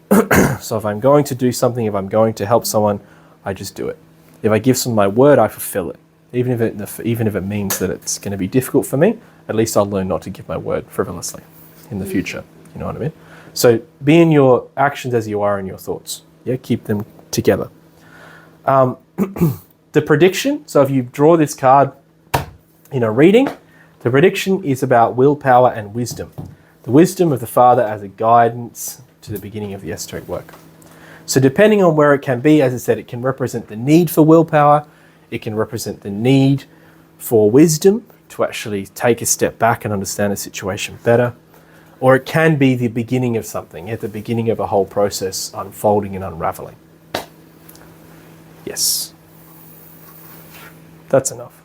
So if I'm going to do something, if I'm going to help someone, I just do it. If I give someone my word, I fulfill it. Even if it means that it's going to be difficult for me, at least I'll learn not to give my word frivolously in the future. You know what I mean? So be in your actions as you are in your thoughts. Yeah, keep them together. The prediction, so if you draw this card in a reading, the prediction is about willpower and wisdom. The wisdom of the Father as a guidance to the beginning of the esoteric work. So depending on where it can be, as I said, it can represent the need for willpower, it can represent the need for wisdom to actually take a step back and understand a situation better, or it can be the beginning of something, at the beginning of a whole process unfolding and unraveling. Yes. That's enough.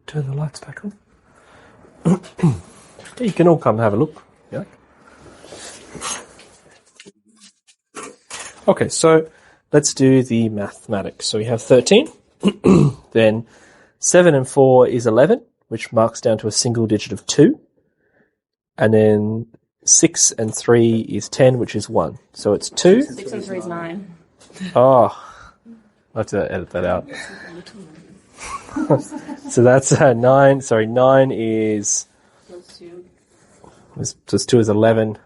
Turn the lights back on. Yeah, you can all come have a look. Yeah. Okay, so let's do the mathematics. So we have 13. Then 7 and 4 is 11, which marks down to a single digit of 2. And then 6 and 3 is 10, which is 1. So it's 2. 6 and 3 is 9. Oh, I'll have to edit that out. So that's 9. Sorry, 9 is... Plus 2. Plus 2 is 11.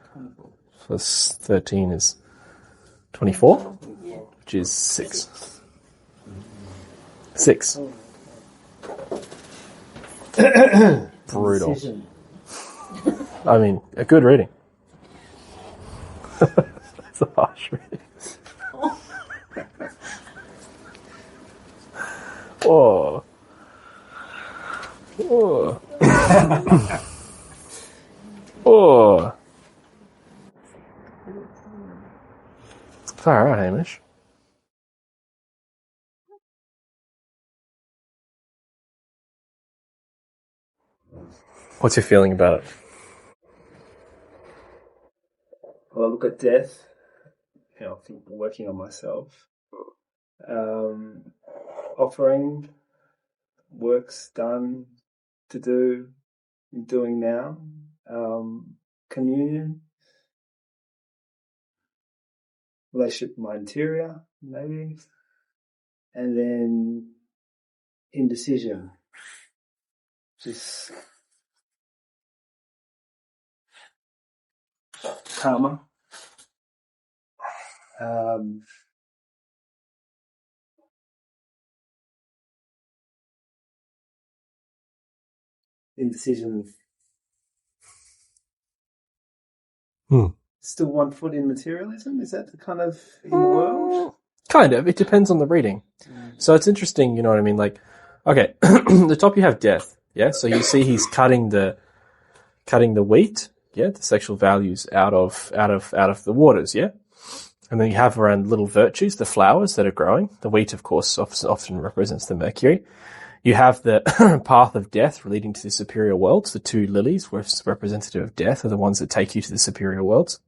Plus 13 is 24, which is 6. 6. Brutal. I mean, a good reading. It's a harsh reading. Oh. Oh. Oh. Far out, Hamish. What's your feeling about it? Well, I look at death, I think working on myself. Offering, works done, to do, I'm doing now. Communion, relationship with my interior, maybe. And then indecision. Just karma. Indecision. Still 1 foot in materialism? Is that the kind of in the world? Kind of. It depends on the reading. So it's interesting, you know what I mean? Like, okay, the top you have death, yeah? So you see he's cutting the wheat, yeah, the sexual values out of the waters, yeah. And then you have around little virtues, the flowers that are growing. The wheat, of course, often represents the Mercury. You have the path of death leading to the superior worlds. The two lilies, which is representative of death, are the ones that take you to the superior worlds.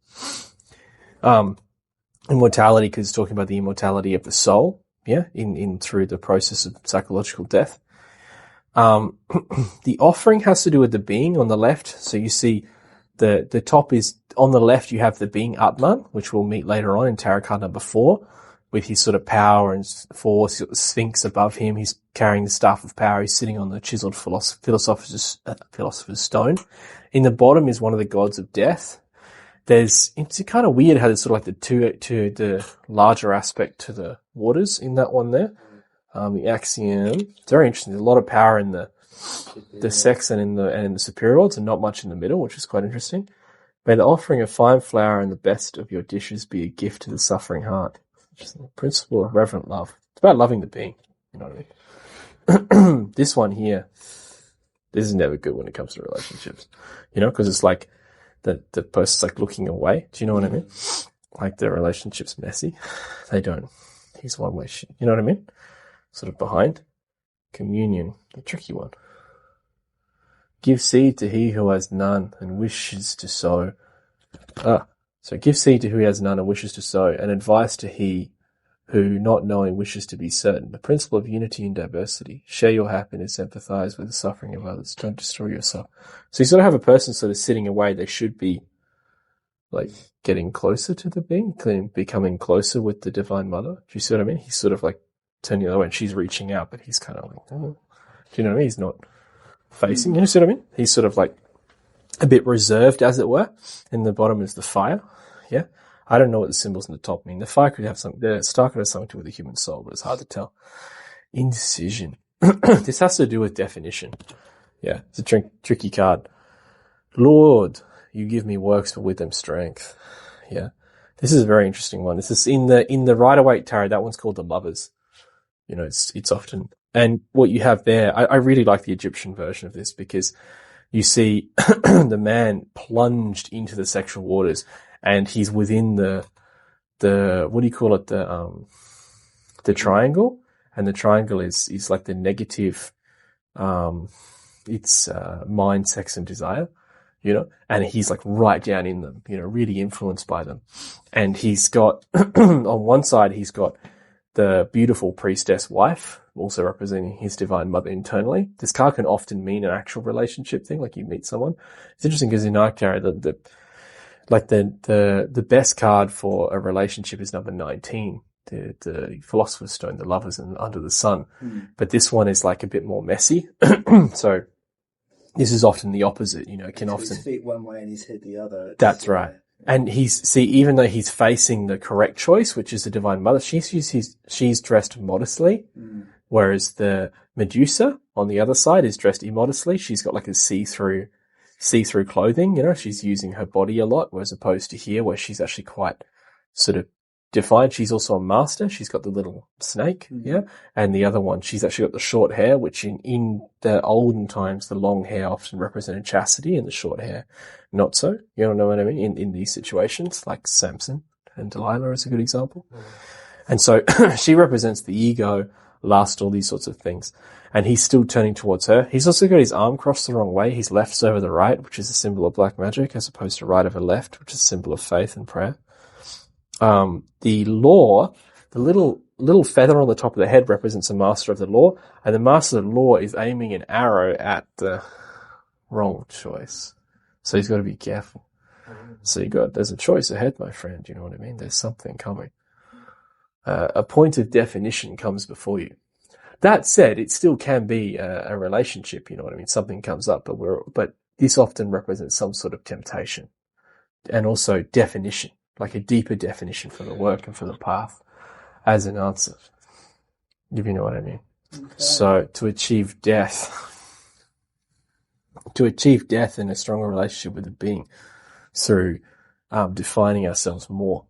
Immortality, because it's talking about the immortality of the soul, yeah, in through the process of psychological death. The offering has to do with the being on the left. So you see the top is on the left. You have the being Atman, which we'll meet later on in Tarot card number 4, with his sort of power and force. You've got the Sphinx above him. He's carrying the staff of power. He's sitting on the chiseled philosopher's stone. In the bottom is one of the gods of death. It's kind of weird how there's sort of like the larger aspect to the waters in that one there. The axiom. It's very interesting. There's a lot of power in the sex and in the superior worlds, and not much in the middle, which is quite interesting. May the offering of fine flour and the best of your dishes be a gift to the suffering heart. Which is the principle of reverent love. It's about loving the being. You know what I mean? This one here, this is never good when it comes to relationships. You know, because it's like the person's like looking away. Do you know what I mean? Like the relationship's messy. They don't. He's one way. You know what I mean? Sort of behind. Communion, the tricky one. Give seed to he who has none and wishes to sow. So give seed to who has none and wishes to sow, and advice to he who, not knowing, wishes to be certain. The principle of unity and diversity. Share your happiness, empathize with the suffering of others. Don't destroy yourself. So you sort of have a person sort of sitting away. They should be like getting closer to the being, becoming closer with the Divine Mother. Do you see what I mean? He's sort of like turning the other way, and she's reaching out, but he's kind of like, oh. Do you know what I mean? He's not facing. You see what I mean? He's sort of like a bit reserved, as it were. In the bottom is the fire. Yeah. I don't know what the symbols in the top mean. The fire could have something, the star could have something to do with the human soul, but it's hard to tell. Indecision. This has to do with definition. Yeah. It's a tricky card. Lord, you give me works for with them strength. Yeah. This is a very interesting one. This is in the Rider-Waite Tarot. That one's called the Lovers. You know, it's often, and what you have there, I really like the Egyptian version of this, because you see the man plunged into the sexual waters, and he's within the what do you call it, the triangle, and the triangle is like the negative, it's mind, sex, and desire, you know, and he's like right down in them, you know, really influenced by them, and he's got on one side he's got the beautiful priestess wife, also representing his Divine Mother internally. This card can often mean an actual relationship thing, like you meet someone. It's interesting because in Arc Tarot, the best card for a relationship is number 19, the Philosopher's Stone, the Lovers and Under the Sun. But this one is like a bit more messy. So this is often the opposite, you know, it can so often. His feet one way and his head the other. That's right. And even though he's facing the correct choice, which is the Divine Mother, she's dressed modestly, whereas the Medusa on the other side is dressed immodestly. She's got like a see-through clothing, you know, she's using her body a lot, whereas opposed to here, where she's actually quite sort of defined. She's also a master. She's got the little snake, yeah, and the other one, she's actually got the short hair, which in the olden times, the long hair often represented chastity, and the short hair not so. You don't know what I mean? In these situations, like Samson and Delilah is a good example. And so she represents the ego, lust, all these sorts of things. And he's still turning towards her. He's also got his arm crossed the wrong way. His left's over the right, which is a symbol of black magic, as opposed to right over left, which is a symbol of faith and prayer. The law, the little feather on the top of the head represents a master of the law, and the master of the law is aiming an arrow at the wrong choice. So he's got to be careful. So there's a choice ahead, my friend. You know what I mean? There's something coming. A point of definition comes before you. That said, it still can be a relationship. You know what I mean? Something comes up, but this often represents some sort of temptation, and also definition, like a deeper definition for the work and for the path as an answer. If you know what I mean. Okay. So to achieve death in a stronger relationship with the being through defining ourselves more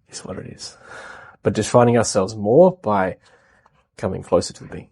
is what it is. But defining ourselves more by coming closer to the being.